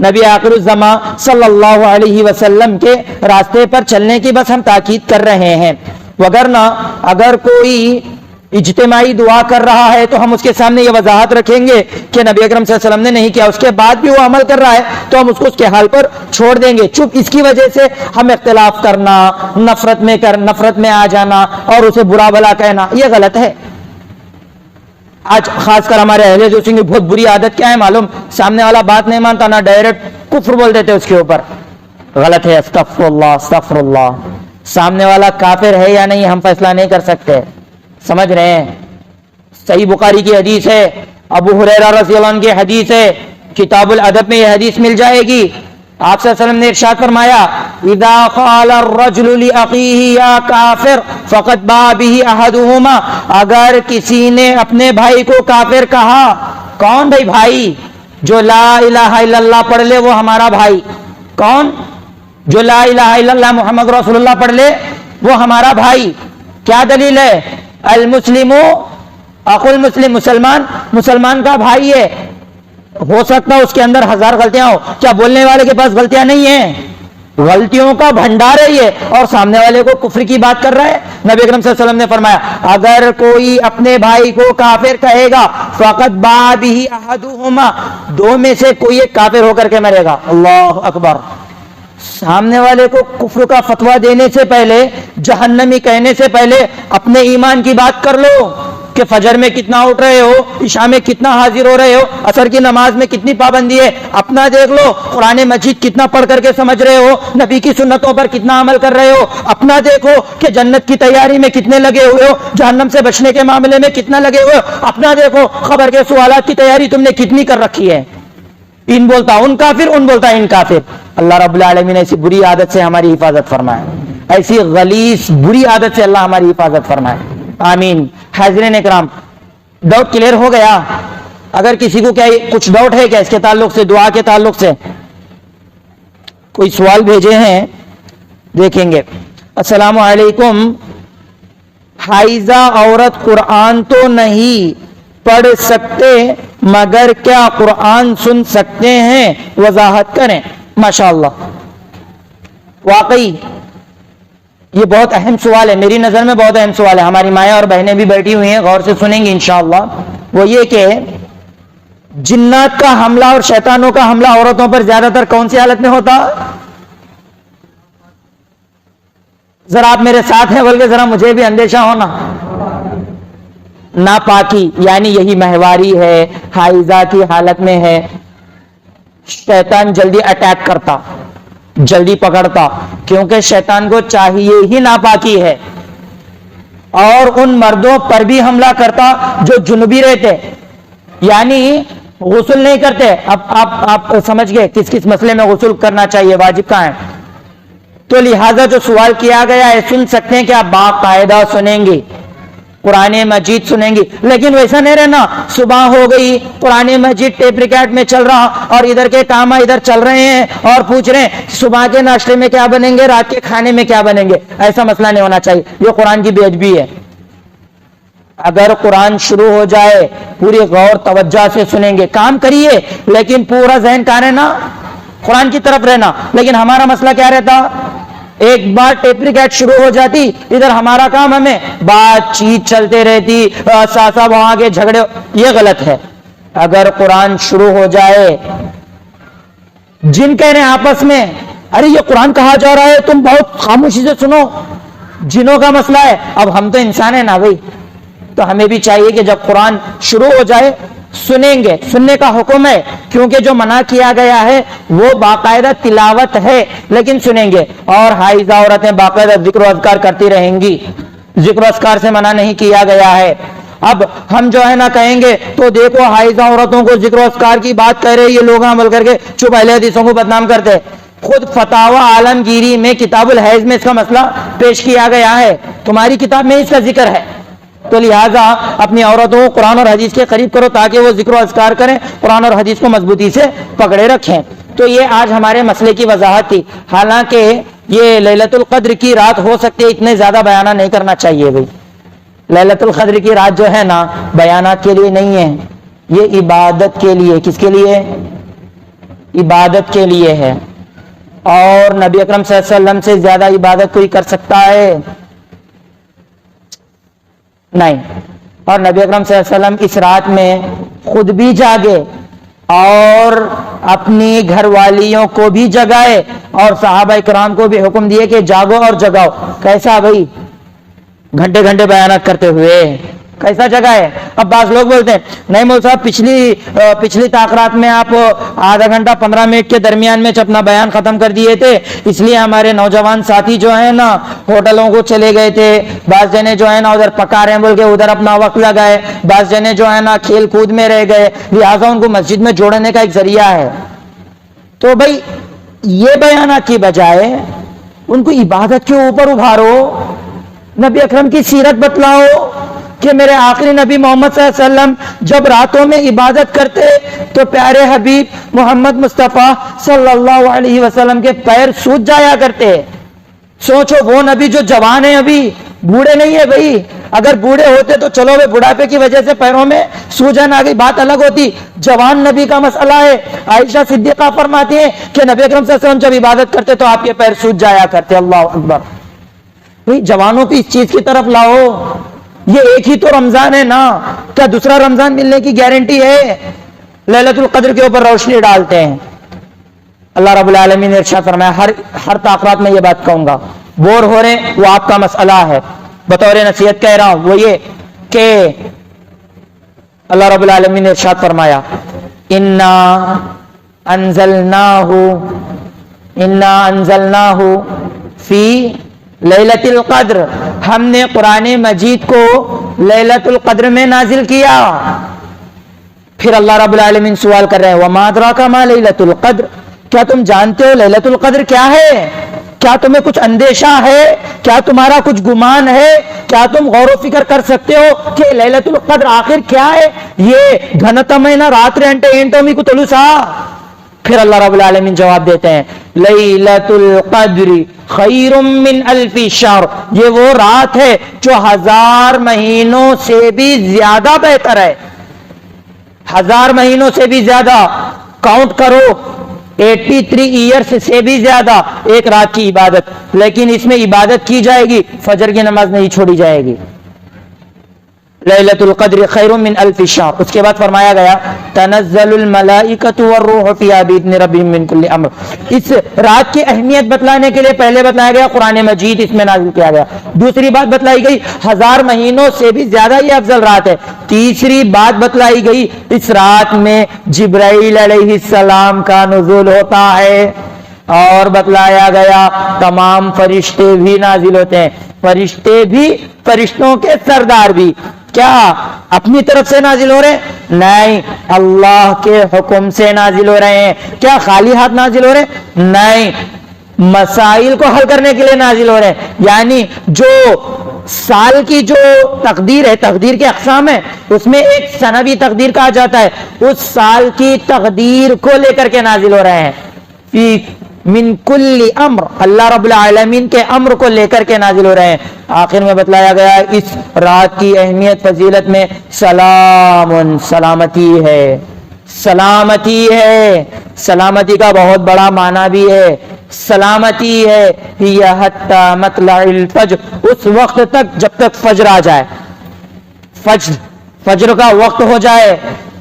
نبی آخر الزماں صلی اللہ علیہ وسلم کے راستے پر چلنے کی بس ہم تاکید کر رہے ہیں۔ وگرنہ اگر کوئی اجتماعی دعا کر رہا ہے تو ہم اس کے سامنے یہ وضاحت رکھیں گے کہ نبی اکرم صلی اللہ علیہ وسلم نے نہیں کیا، اس کے بعد بھی وہ عمل کر رہا ہے تو ہم اس کو اس کے حال پر چھوڑ دیں گے۔ چپ اس کی وجہ سے ہم اختلاف کرنا، نفرت میں آ جانا اور اسے برا بھلا کہنا، یہ غلط ہے۔ آج خاص کر ہمارے اہل جوشی کی بہت بری عادت کیا ہے معلوم؟ سامنے والا بات نہیں مانتا نا ڈائریکٹ کفر بول دیتے اس کے اوپر، غلط ہے، استغفر اللہ۔ سامنے والا کافر ہے یا نہیں ہم فیصلہ نہیں کر سکتے، سمجھ رہے ہیں؟ صحیح بخاری کی حدیث ہے، ابو ہریرہ رضی اللہ عنہ کی حدیث ہے، کتاب الادب میں یہ حدیث مل جائے گی۔ آپ صلی اللہ علیہ وسلم نے ارشاد فرمایا اذا قال الرجل لاخيه یا کافر فقد باء به احدهما، اگر کسی نے اپنے بھائی کو کافر کہا، کون بھائی؟ جو لا الہ الا اللہ پڑھ لے وہ ہمارا بھائی۔ کون؟ جو لا الہ الا اللہ محمد رسول اللہ پڑھ لے وہ ہمارا بھائی۔ کیا دلیل ہے؟ المسلم اخو المسلم، مسلمان کا بھائی ہے۔ ہو سکتا ہے اس کے اندر 1000 غلطیاں ہو، کیا بولنے والے کے پاس غلطیاں نہیں ہیں؟ غلطیوں کا بھنڈار ہے یہ، اور سامنے والے کو کفر کی بات کر رہا ہے۔ نبی اکرم صلی اللہ علیہ وسلم نے فرمایا اگر کوئی اپنے بھائی کو کافر کہے گا فقط باء به احدهما، دو میں سے کوئی ایک کافر ہو کر کے مرے گا۔ اللہ اکبر۔ سامنے والے کو کفر کا فتویٰ دینے سے پہلے، جہنمی کہنے سے پہلے اپنے ایمان کی بات کر لو کہ فجر میں کتنا اٹھ رہے ہو، عشاء میں کتنا حاضر ہو رہے ہو، عصر کی نماز میں کتنی پابندی ہے، اپنا دیکھ لو، قرآن مجید کتنا پڑھ کر کے سمجھ رہے ہو، نبی کی سنتوں پر کتنا عمل کر رہے ہو، اپنا دیکھو کہ جنت کی تیاری میں کتنے لگے ہوئے ہو، جہنم سے بچنے کے معاملے میں کتنا لگے ہوئے ہو، اپنا دیکھو قبر کے سوالات کی تیاری تم نے کتنی کر رکھی ہے۔ ان بولتا ان کافر، ان بولتا ان کافر۔ اللہ رب العالمین ایسی بری عادت سے ہماری حفاظت فرمائے، ایسی غلیظ بری عادت سے اللہ ہماری حفاظت فرمائے، آمین۔ حاضرین اکرام، ڈاؤٹ کلیئر ہو گیا؟ اگر کسی کو کیا کچھ ڈاؤٹ ہے کیا اس کے تعلق سے، دعا کے تعلق سے کوئی سوال بھیجے ہیں دیکھیں گے۔ السلام علیکم، حائضہ عورت قرآن تو نہیں پڑھ سکتے مگر کیا قرآن سن سکتے ہیں؟ وضاحت کریں۔ ماشاءاللہ، واقعی یہ بہت اہم سوال ہے، میری نظر میں بہت اہم سوال ہے. ہماری مائیں اور بہنیں بھی بیٹھی ہوئی ہیں، غور سے سنیں گی انشاءاللہ. وہ یہ کہ جنات کا حملہ اور شیطانوں کا حملہ عورتوں پر زیادہ تر کون سی حالت میں ہوتا؟ ذرا آپ میرے ساتھ ہیں، بلکہ ذرا مجھے بھی اندیشہ ہونا. ناپاکی، یعنی یہی مہواری ہے، حائضہ کی حالت میں ہے، شیطان جلدی اٹیک کرتا، جلدی پکڑتا، کیونکہ شیطان کو چاہیے ہی ناپاکی ہے. اور ان مردوں پر بھی حملہ کرتا جو جنبی رہتے، یعنی غسل نہیں کرتے. اب آپ سمجھ گئے کس کس مسئلے میں غسل کرنا چاہیے، واجب کہاں ہے. تو لہذا جو سوال کیا گیا ہے، سن سکتے ہیں کہ آپ باقاعدہ سنیں گے، قرآن مجید سنیں گی، لیکن ویسا نہیں رہنا صبح ہو گئی قرآن مجید ٹیپ ریکارڈ میں چل رہا اور ادھر کے کام ادھر چل رہے ہیں اور پوچھ رہے ہیں صبح کے ناشتے میں کیا بنیں گے، رات کے کھانے میں کیا بنیں گے. ایسا مسئلہ نہیں ہونا چاہیے، یہ قرآن کی بے ادبی ہے. اگر قرآن شروع ہو جائے پوری غور توجہ سے سنیں گے، کام کریے لیکن پورا ذہن کہاں رہنا؟ قرآن کی طرف رہنا. لیکن ہمارا مسئلہ کیا رہتا؟ ایک بار ٹیپ ریکارڈ شروع ہو جاتی، ادھر ہمارا کام، ہمیں بات چیت چلتے رہتی، ساسا وہاں کے جھگڑے. یہ غلط ہے. اگر قرآن شروع ہو جائے، جن کہہ رہے ہیں آپس میں ارے یہ قرآن کہا جا رہا ہے تم بہت خاموشی سے سنو، جنوں کا مسئلہ ہے. اب ہم تو انسان ہیں نا بھائی، تو ہمیں بھی چاہیے کہ جب قرآن شروع ہو جائے سنیں گے. سننے کا حکم ہے، کیونکہ جو منع کیا گیا ہے وہ باقاعدہ تلاوت ہے، لیکن سنیں گے. اور حائضہ عورتیں باقاعدہ ذکر و اذکار کرتی رہیں گی، ذکر و اذکار سے منع نہیں کیا گیا ہے. اب ہم جو ہے نا کہیں گے تو دیکھو حائضہ عورتوں کو ذکر و اذکار کی بات کہہ رہے، یہ لوگ عمل کر کے چپ اہل حدیثوں کو بدنام کرتے. خود فتاوی عالمگیری میں کتاب الحیض میں اس کا مسئلہ پیش کیا گیا ہے، تمہاری کتاب میں اس کا ذکر ہے. تو لہٰذا اپنی عورتوں کو قرآن اور حدیث کے قریب کرو تاکہ وہ ذکر و اذکار کریں، قرآن اور حدیث کو مضبوطی سے پکڑے رکھیں. تو یہ آج ہمارے مسئلے کی وضاحت تھی. حالانکہ یہ لیلۃ القدر کی رات ہو سکتی ہے، اتنے زیادہ بیانہ نہیں کرنا چاہیے بھائی. لیلۃ القدر کی رات جو ہے نا بیانات کے لیے نہیں ہے، یہ عبادت کے لیے. کس کے لیے؟ عبادت کے لیے ہے. اور نبی اکرم صلی اللہ علیہ وسلم سے زیادہ عبادت کوئی کر سکتا ہے؟ نہیں. اور نبی اکرم صلی اللہ علیہ وسلم اس رات میں خود بھی جاگے اور اپنی گھر والیوں کو بھی جگائے اور صحابہ کرام کو بھی حکم دیے کہ جاگو اور جگاؤ. کیسا بھائی؟ گھنٹے گھنٹے بیانات کرتے ہوئے کیسا جگہ ہے؟ اب بعض لوگ بولتے ہیں نہیں مول صاحب پچھلی تاخرات میں آپ آدھا گھنٹہ 15 منٹ کے درمیان میں اپنا بیان ختم کر دیے تھے، اس لیے ہمارے نوجوان ساتھی جو ہیں نا ہوٹلوں کو چلے گئے تھے، بعض جنے جو ہے نا ادھر پکا رہے ہیں بول کے ادھر اپنا وقت لگائے، بعض جنے جو ہے نا کھیل کود میں رہ گئے، لہٰذا ان کو مسجد میں جوڑنے کا ایک ذریعہ ہے. تو بھائی یہ بیانات کی بجائے ان کو عبادت کے اوپر ابھارو، نبی اکرم کی سیرت بتلاؤ کہ میرے آخری نبی محمد صلی اللہ علیہ وسلم جب راتوں میں عبادت کرتے تو پیارے حبیب محمد مصطفیٰ صلی اللہ علیہ وسلم کے پیر سوج جایا کرتے. سوچو وہ نبی جو جوان ہیں، ابھی بوڑھے نہیں ہے بھائی. اگر بوڑھے ہوتے تو چلو بھائی بڑھاپے کی وجہ سے پیروں میں سوجن آ گئی، بات الگ ہوتی. جوان نبی کا مسئلہ ہے. عائشہ صدیقہ فرماتی ہیں کہ نبی اکرم صلی اللہ علیہ وسلم جب عبادت کرتے تو آپ کے پیر سوج جایا کرتے. اللہ اکبر. بھائی جوانوں کو اس چیز کی طرف لاؤ. یہ ایک ہی تو رمضان ہے نا، کیا دوسرا رمضان ملنے کی گارنٹی ہے؟ لیلۃ القدر کے اوپر روشنی ڈالتے ہیں. اللہ رب العالمین نے ارشاد فرمایا، ہر تاخرات میں یہ بات کہوں گا، بور ہو رہے وہ آپ کا مسئلہ ہے، بطور نصیحت کہہ رہا ہوں، وہ یہ کہ اللہ رب العالمین نے ارشاد فرمایا انا انزلناہ فی لیلۃ القدر، ہم نے قرآن مجید کو لیلۃ القدر میں نازل کیا. پھر اللہ رب العالمین سوال کر رہے ہیں وما ادراک ما لیلۃ القدر، کیا تم جانتے ہو لیلۃ القدر کیا ہے؟ کیا تمہیں کچھ اندیشہ ہے؟ کیا تمہارا کچھ گمان ہے؟ کیا تم غور و فکر کر سکتے ہو کہ لیلۃ القدر آخر کیا ہے؟ یہ گھنتمین راتری انٹے اینٹو کو تلوسا. پھر اللہ رب العالمین جواب دیتے ہیں لیلۃ القدر خیر من الف شہر، یہ وہ رات ہے جو 1000 مہینوں سے بھی زیادہ بہتر ہے. 1000 مہینوں سے بھی زیادہ. کاؤنٹ کرو 83 ایئرس سے بھی زیادہ ایک رات کی عبادت، لیکن اس میں عبادت کی جائے گی، فجر کی نماز نہیں چھوڑی جائے گی۔ لیلۃ القدر خیر من الف شہر۔ اس کے بعد فرمایا گیا تنزل الملائکۃ والروح فیہا باذن ربہم من کل امر۔ اس رات کی اہمیت بتلانے کے لیے پہلے بتلایا گیا قرآن مجید اس میں نازل کیا گیا، دوسری بات بتلائی گئی 1000 مہینوں سے بھی زیادہ یہ افضل رات ہے، تیسری بات بتلائی گئی اس رات میں جبرائیل علیہ السلام کا نزول ہوتا ہے، اور بتلایا گیا تمام فرشتے بھی نازل ہوتے ہیں، فرشتے بھی، فرشتوں کے سردار بھی کیا اپنی طرف سے نازل ہو رہے ہیں؟ نہیں، اللہ کے حکم سے نازل ہو رہے ہیں۔ کیا خالی ہاتھ نازل ہو رہے ہیں؟ نہیں، مسائل کو حل کرنے کے لیے نازل ہو رہے ہیں۔ یعنی جو سال کی جو تقدیر ہے، تقدیر کے اقسام ہے، اس میں ایک سنوی تقدیر کہا جاتا ہے، اس سال کی تقدیر کو لے کر کے نازل ہو رہے ہیں۔ فی من کل امر، اللہ رب العالمین کے امر کو لے کر کے نازل ہو رہے ہیں۔ آخر میں بتلایا گیا اس رات کی اہمیت فضیلت میں سلام، سلامتی ہے، سلامتی ہے، سلامتی کا بہت بڑا معنی بھی ہے، سلامتی ہے ہی حتی مطلع الفجر، اس وقت تک جب تک فجر آ جائے، فجر کا وقت ہو جائے۔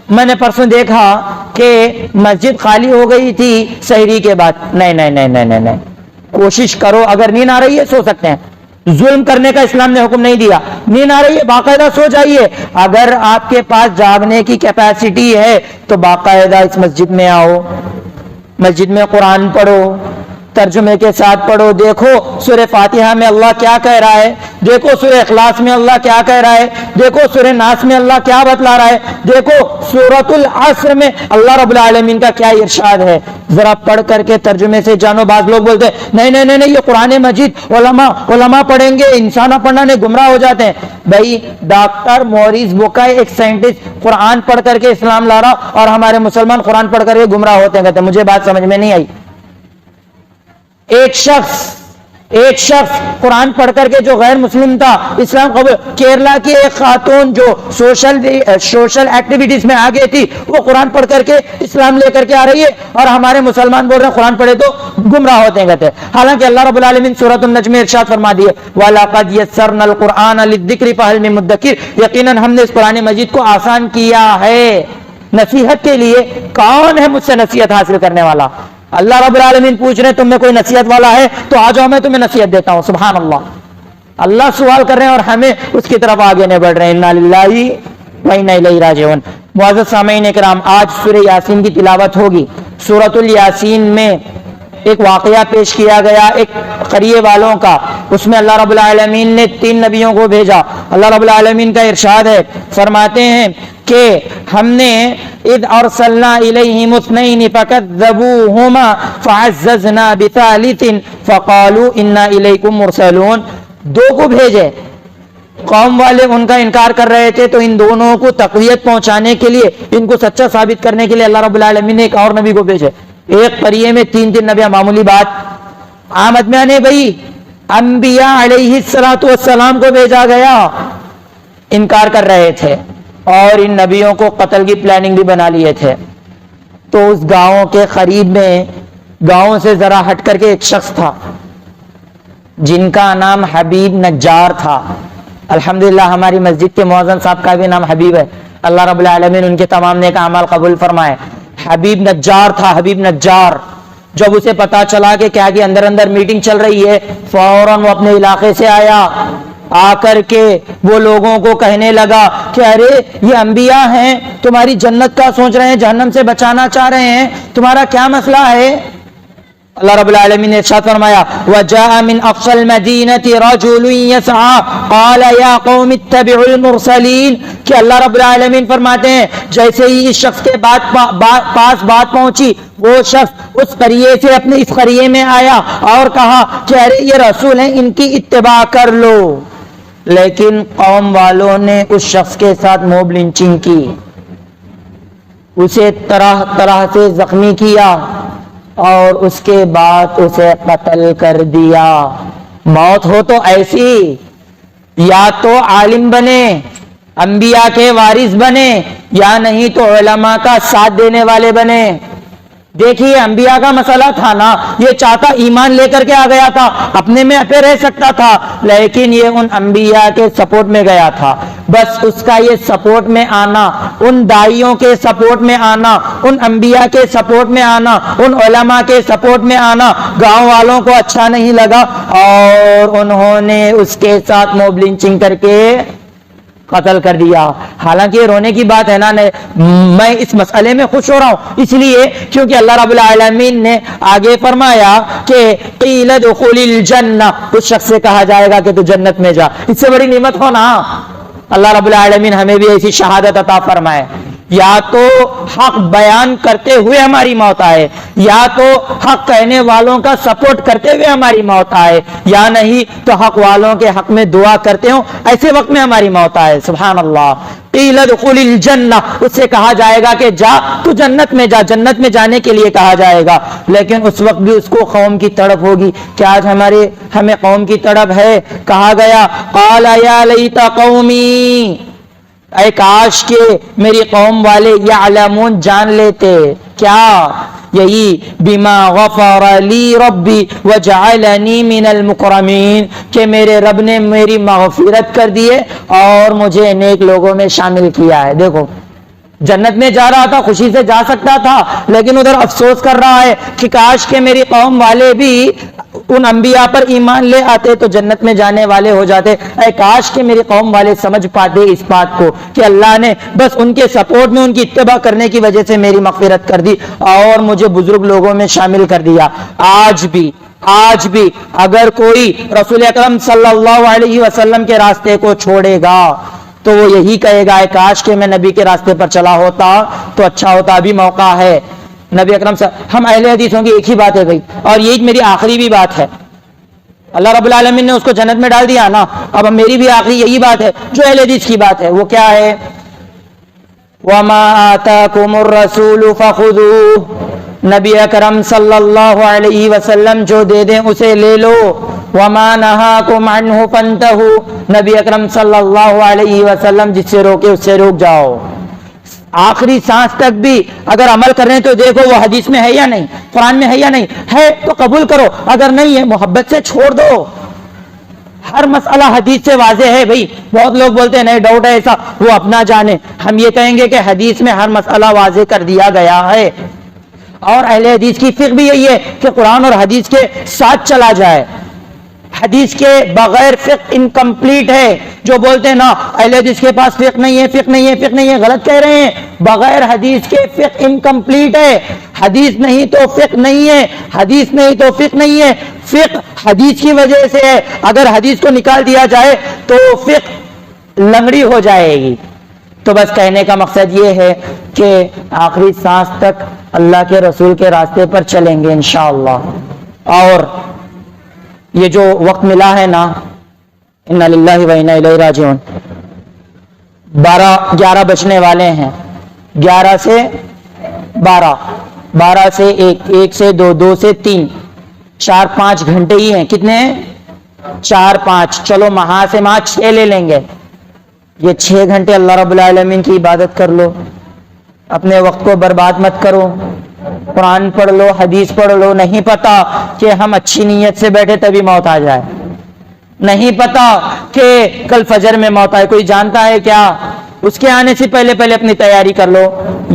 میں نے پرسوں دیکھا کہ مسجد خالی ہو گئی تھی سحری کے بعد، نہیں، کوشش کرو، اگر نیند آ رہی ہے سو سکتے ہیں، ظلم کرنے کا اسلام نے حکم نہیں دیا، نیند آ رہی ہے باقاعدہ سو جائیے، اگر آپ کے پاس جاگنے کی کیپیسٹی ہے تو باقاعدہ اس مسجد میں آؤ، مسجد میں قرآن پڑھو، ترجمے کے ساتھ پڑھو، دیکھو سورہ فاتحہ میں اللہ کیا کہہ رہا ہے، دیکھو سورہ اخلاص میں اللہ کیا کہہ رہا ہے، دیکھو سورہ ناس میں اللہ کیا بتلا رہا ہے، دیکھو سورۃ العصر میں اللہ رب العالمین کا کیا ارشاد ہے، ذرا پڑھ کر کے ترجمے سے جانو۔ بعض لوگ بولتے ہیں نہیں یہ قرآن مجید علماء پڑھیں گے، انسان پڑھنا نہیں، گمراہ ہو جاتے ہیں۔ بھائی ڈاکٹر موریس بوکائے ایک سائنٹسٹ قرآن پڑھ کر کے اسلام لا رہا، اور ہمارے مسلمان قرآن پڑھ کر کے گمراہ ہوتے ہیں، کہتے ہیں مجھے بات سمجھ میں نہیں آئی۔ ایک شخص قرآن پڑھ کر کے جو غیر مسلم تھا اسلام قبول، کیرلا کی ایک خاتون جو سوشل ایکٹیویٹیز میں آگے تھی، وہ قرآن پڑھ کر کے اسلام لے کر کے آ رہی ہے، اور ہمارے مسلمان بول رہے ہیں قرآن پڑھے تو گمراہ ہوتے ہیں، کہتے ہیں۔ حالانکہ اللہ رب العالمین سورۃ النجم میں ارشاد فرما دیے وَلَقَدْ يَسَّرْنَا الْقُرْآنَ لِلذِّكْرِ فَهَلْ مِن مُدَّكِرٍ، یقیناً ہم نے اس قرآن مجید کو آسان کیا ہے نصیحت کے لیے۔ کون ہے مجھ سے نصیحت حاصل کرنے والا؟ اللہ رب العالمین پوچھ رہے ہیں تم میں کوئی نصیحت والا ہے تو آ جاؤ، میں تمہیں نصیحت دیتا ہوں۔ سبحان اللہ، اللہ سوال کر رہے ہیں اور ہمیں اس کی طرف آگے نہیں بڑھ رہے ہیں۔ انا للہ و انا الیہ راجعون۔ معزز سامعین کرام، آج سورہ یاسین کی تلاوت ہوگی۔ سورۃ الیاسین میں ایک واقعہ پیش کیا گیا ایک قریے والوں کا، اس میں اللہ رب العالمین نے 3 نبیوں کو بھیجا۔ اللہ رب العالمین کا ارشاد ہے، فرماتے ہیں کہ ہم نے اذ ارسلنا الیہم اثنین فکذبوہما فعززنا بثالث فقالوا انا الیکم مرسلون۔ 2 کو بھیجے، قوم والے ان کا انکار کر رہے تھے، تو ان دونوں کو تقویت پہنچانے کے لیے، ان کو سچا ثابت کرنے کے لیے اللہ رب العالمین نے ایک اور نبی کو بھیجے۔ ایک قریے میں 3 نبیاں، معمولی بات۔ آمد میں آنے بھائی انبیاء علیہ السلام کو بھیجا گیا، انکار کر رہے تھے اور ان نبیوں کو قتل کی پلاننگ بھی بنا لیے تھے۔ تو اس گاؤں کے قریب میں، گاؤں سے ذرا ہٹ کر کے ایک شخص تھا جن کا نام حبیب نجار تھا۔ الحمدللہ ہماری مسجد کے مؤذن صاحب کا بھی نام حبیب ہے، اللہ رب العالمین ان کے تمام نیک اعمال قبول فرمائے۔ حبیب نجار تھا، حبیب نجار۔ جب اسے پتا چلا کہ کیا کہ اندر میٹنگ چل رہی ہے، فوراً وہ اپنے علاقے سے آیا، آ کر کے وہ لوگوں کو کہنے لگا کہ ارے یہ انبیاء ہیں، تمہاری جنت کا سوچ رہے ہیں، جہنم سے بچانا چاہ رہے ہیں، تمہارا کیا مسئلہ ہے؟ اللہ رب العالمین نے ارشاد فرمایا وَجَاءَ مِنْ أَقْصَى الْمَدِينَةِ رَجُلٌ يَسْعَىٰ قَالَ يَا قَوْمِ اتَّبِعُوا الْمُرْسَلِينَ، کہ اللہ رب العالمین فرماتے ہیں جیسے ہی اس شخص کے پاس بات پہنچی، وہ شخص اس قریے سے اپنے اس قریے میں آیا اور کہا کہ ارے یہ رسول ہیں، ان کی اتباع کر لو۔ لیکن قوم والوں نے اس شخص کے ساتھ موب لنچنگ کی، اسے طرح طرح سے زخمی کیا اور اس کے بعد اسے قتل کر دیا۔ موت ہو تو ایسی، یا تو عالم بنے، انبیاء کے وارث بنے، یا نہیں تو علماء کا ساتھ دینے والے بنے۔ دیکھیے انبیاء کا مسئلہ تھا نا، یہ چاہتا ایمان لے کر کے آ گیا تھا، اپنے میں اپنے رہ سکتا تھا، لیکن یہ ان انبیاء کے سپورٹ میں گیا تھا۔ بس اس کا یہ سپورٹ میں آنا، ان داعیوں کے سپورٹ میں آنا، ان انبیاء کے سپورٹ میں آنا، ان علماء کے سپورٹ میں آنا گاؤں والوں کو اچھا نہیں لگا، اور انہوں نے اس کے ساتھ موب لنچنگ کر کے قتل کر دیا۔ حالانکہ یہ رونے کی بات ہے نا، میں اس مسئلے میں خوش ہو رہا ہوں اس لیے کیونکہ اللہ رب العالمین نے آگے فرمایا کہ قیل ادخل الجنہ، اس شخص سے کہا جائے گا کہ تو جنت میں جا۔ اس سے بڑی نعمت ہو نا، اللہ رب العالمین ہمیں بھی ایسی شہادت عطا فرمائے، یا تو حق بیان کرتے ہوئے ہماری موت آئے، یا تو حق کہنے والوں کا سپورٹ کرتے ہوئے ہماری موت آئے، یا نہیں تو حق والوں کے حق میں دعا کرتے ہوں ایسے وقت میں ہماری موت آئے۔ سبحان اللہ۔ قیل ادخل الجنہ، اس سے کہا جائے گا کہ جا تو جنت میں جا، جنت میں جانے کے لیے کہا جائے گا، لیکن اس وقت بھی اس کو قوم کی تڑپ ہوگی کہ آج ہمیں قوم کی تڑپ ہے۔ کہا گیا قال یا لیت قومی، اے کاش کے میری قوم والے یعلمون جان لیتے، کیا؟ یہی بما غفر لی ربی وجعلنی من المکرمین، کہ میرے رب نے میری مغفرت کر دیے اور مجھے نیک لوگوں میں شامل کیا ہے۔ دیکھو جنت میں جا رہا تھا، خوشی سے جا سکتا تھا، لیکن ادھر افسوس کر رہا ہے کہ کاش کہ میری قوم والے بھی ان انبیاء پر ایمان لے آتے تو جنت میں جانے والے ہو جاتے۔ اے کاش کہ میری قوم والے سمجھ پاتے اس بات کو کہ اللہ نے بس ان کے سپورٹ میں ان کی اتباع کرنے کی وجہ سے میری مغفرت کر دی اور مجھے بزرگ لوگوں میں شامل کر دیا۔ آج بھی اگر کوئی رسول اکرم صلی اللہ علیہ وسلم کے راستے کو چھوڑے گا تو وہ یہی کہے گا اے کاش کہ میں نبی کے راستے پر چلا ہوتا تو اچھا ہوتا۔ ابھی موقع ہے نبی اکرم ہم اہل حدیثوں کی ایک ہی بات ہے بھائی، اور یہی میری آخری بھی بات ہے، اللہ رب العالمین نے اس کو جنت میں ڈال دیا نا، اب میری بھی آخری یہی بات ہے جو اہل حدیث کی بات ہے۔ وہ کیا ہے؟ وَمَا آتَاكُمُ الرَّسُولُ فَخُذُوهُ، نبی اکرم صلی اللہ علیہ وسلم جو دے دیں اسے لے لو۔ وَمَا نَهَاكُمْ عَنْهُ فَانْتَهُوا، نبی اکرم صلی اللہ علیہ وسلم جس سے روکے اس سے روک جاؤ۔ آخری سانس تک بھی اگر عمل کر رہے ہیں تو دیکھو وہ حدیث میں ہے یا نہیں، قرآن میں ہے یا نہیں، ہے تو قبول کرو، اگر نہیں ہے محبت سے چھوڑ دو۔ ہر مسئلہ حدیث سے واضح ہے بھائی، بہت لوگ بولتے ہیں نہیں ڈاؤٹ ہے ایسا، وہ اپنا جانے، ہم یہ کہیں گے کہ حدیث میں ہر مسئلہ واضح کر دیا گیا ہے، اور اہل حدیث کی فقہ بھی یہی ہے کہ قرآن اور حدیث کے ساتھ چلا جائے، حدیث کے بغیر فقہ انکمپلیٹ ہے۔ جو بولتے ہیں نا اہل حدیث کے پاس فقہ نہیں ہے، فقہ نہیں ہے، فقہ نہیں ہے، غلط کہہ رہے ہیں، بغیر حدیث کے فقہ انکمپلیٹ ہے۔ حدیث نہیں تو فقہ نہیں ہے، حدیث نہیں تو فقہ نہیں ہے، فقہ حدیث کی وجہ سے ہے، اگر حدیث کو نکال دیا جائے تو فقہ لنگڑی ہو جائے گی۔ تو بس کہنے کا مقصد یہ ہے کہ آخری سانس تک اللہ کے رسول کے راستے پر چلیں گے انشاءاللہ، اور یہ جو وقت ملا ہے نا، انا للہ و انا الیہ راجعون، 11 بجنے والے ہیں، 11 سے 12، 12 سے 1، 1 سے 2، 2 سے 3، 4-5 گھنٹے ہی ہیں۔ کتنے ہیں؟ 4-5، چلو مہا سے مہا 6 لے لیں گے۔ یہ 6 گھنٹے اللہ رب العالمین کی عبادت کر لو، اپنے وقت کو برباد مت کرو، قرآن پڑھ لو، حدیث پڑھ لو۔ نہیں پتا کہ ہم اچھی نیت سے بیٹھے تبھی موت آ جائے، نہیں پتا کہ کل فجر میں موت آئے، کوئی جانتا ہے کیا؟ اس کے آنے سے پہلے اپنی تیاری کر لو۔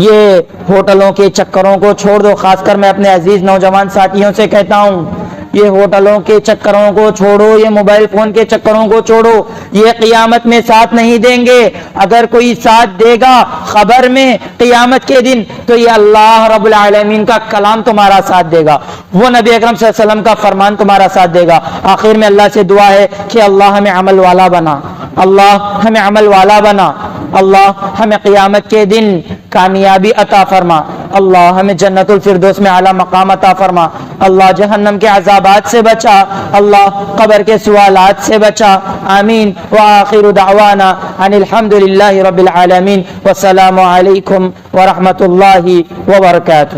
یہ ہوٹلوں کے چکروں کو چھوڑ دو، خاص کر میں اپنے عزیز نوجوان ساتھیوں سے کہتا ہوں، یہ ہوٹلوں کے چکروں کو چھوڑو، یہ موبائل فون کے چکروں کو چھوڑو، یہ قیامت میں ساتھ نہیں دیں گے۔ اگر کوئی ساتھ دے گا خبر میں قیامت کے دن تو یہ اللہ رب العالمین کا کلام تمہارا ساتھ دے گا، وہ نبی اکرم صلی اللہ علیہ وسلم کا فرمان تمہارا ساتھ دے گا۔ آخر میں اللہ سے دعا ہے کہ اللہ ہمیں عمل والا بنا، اللہ ہمیں عمل والا بنا، اللہ ہمیں قیامت کے دن کامیابی عطا فرما، اللہ ہمیں جنت الفردوس میں اعلیٰ مقام عطا فرما، اللہ جہنم کے عذابات سے بچا، اللہ قبر کے سوالات سے بچا، آمین۔ وآخر دعوانا ان الحمد للہ رب العالمین، والسلام علیکم ورحمۃ اللہ وبرکاتہ۔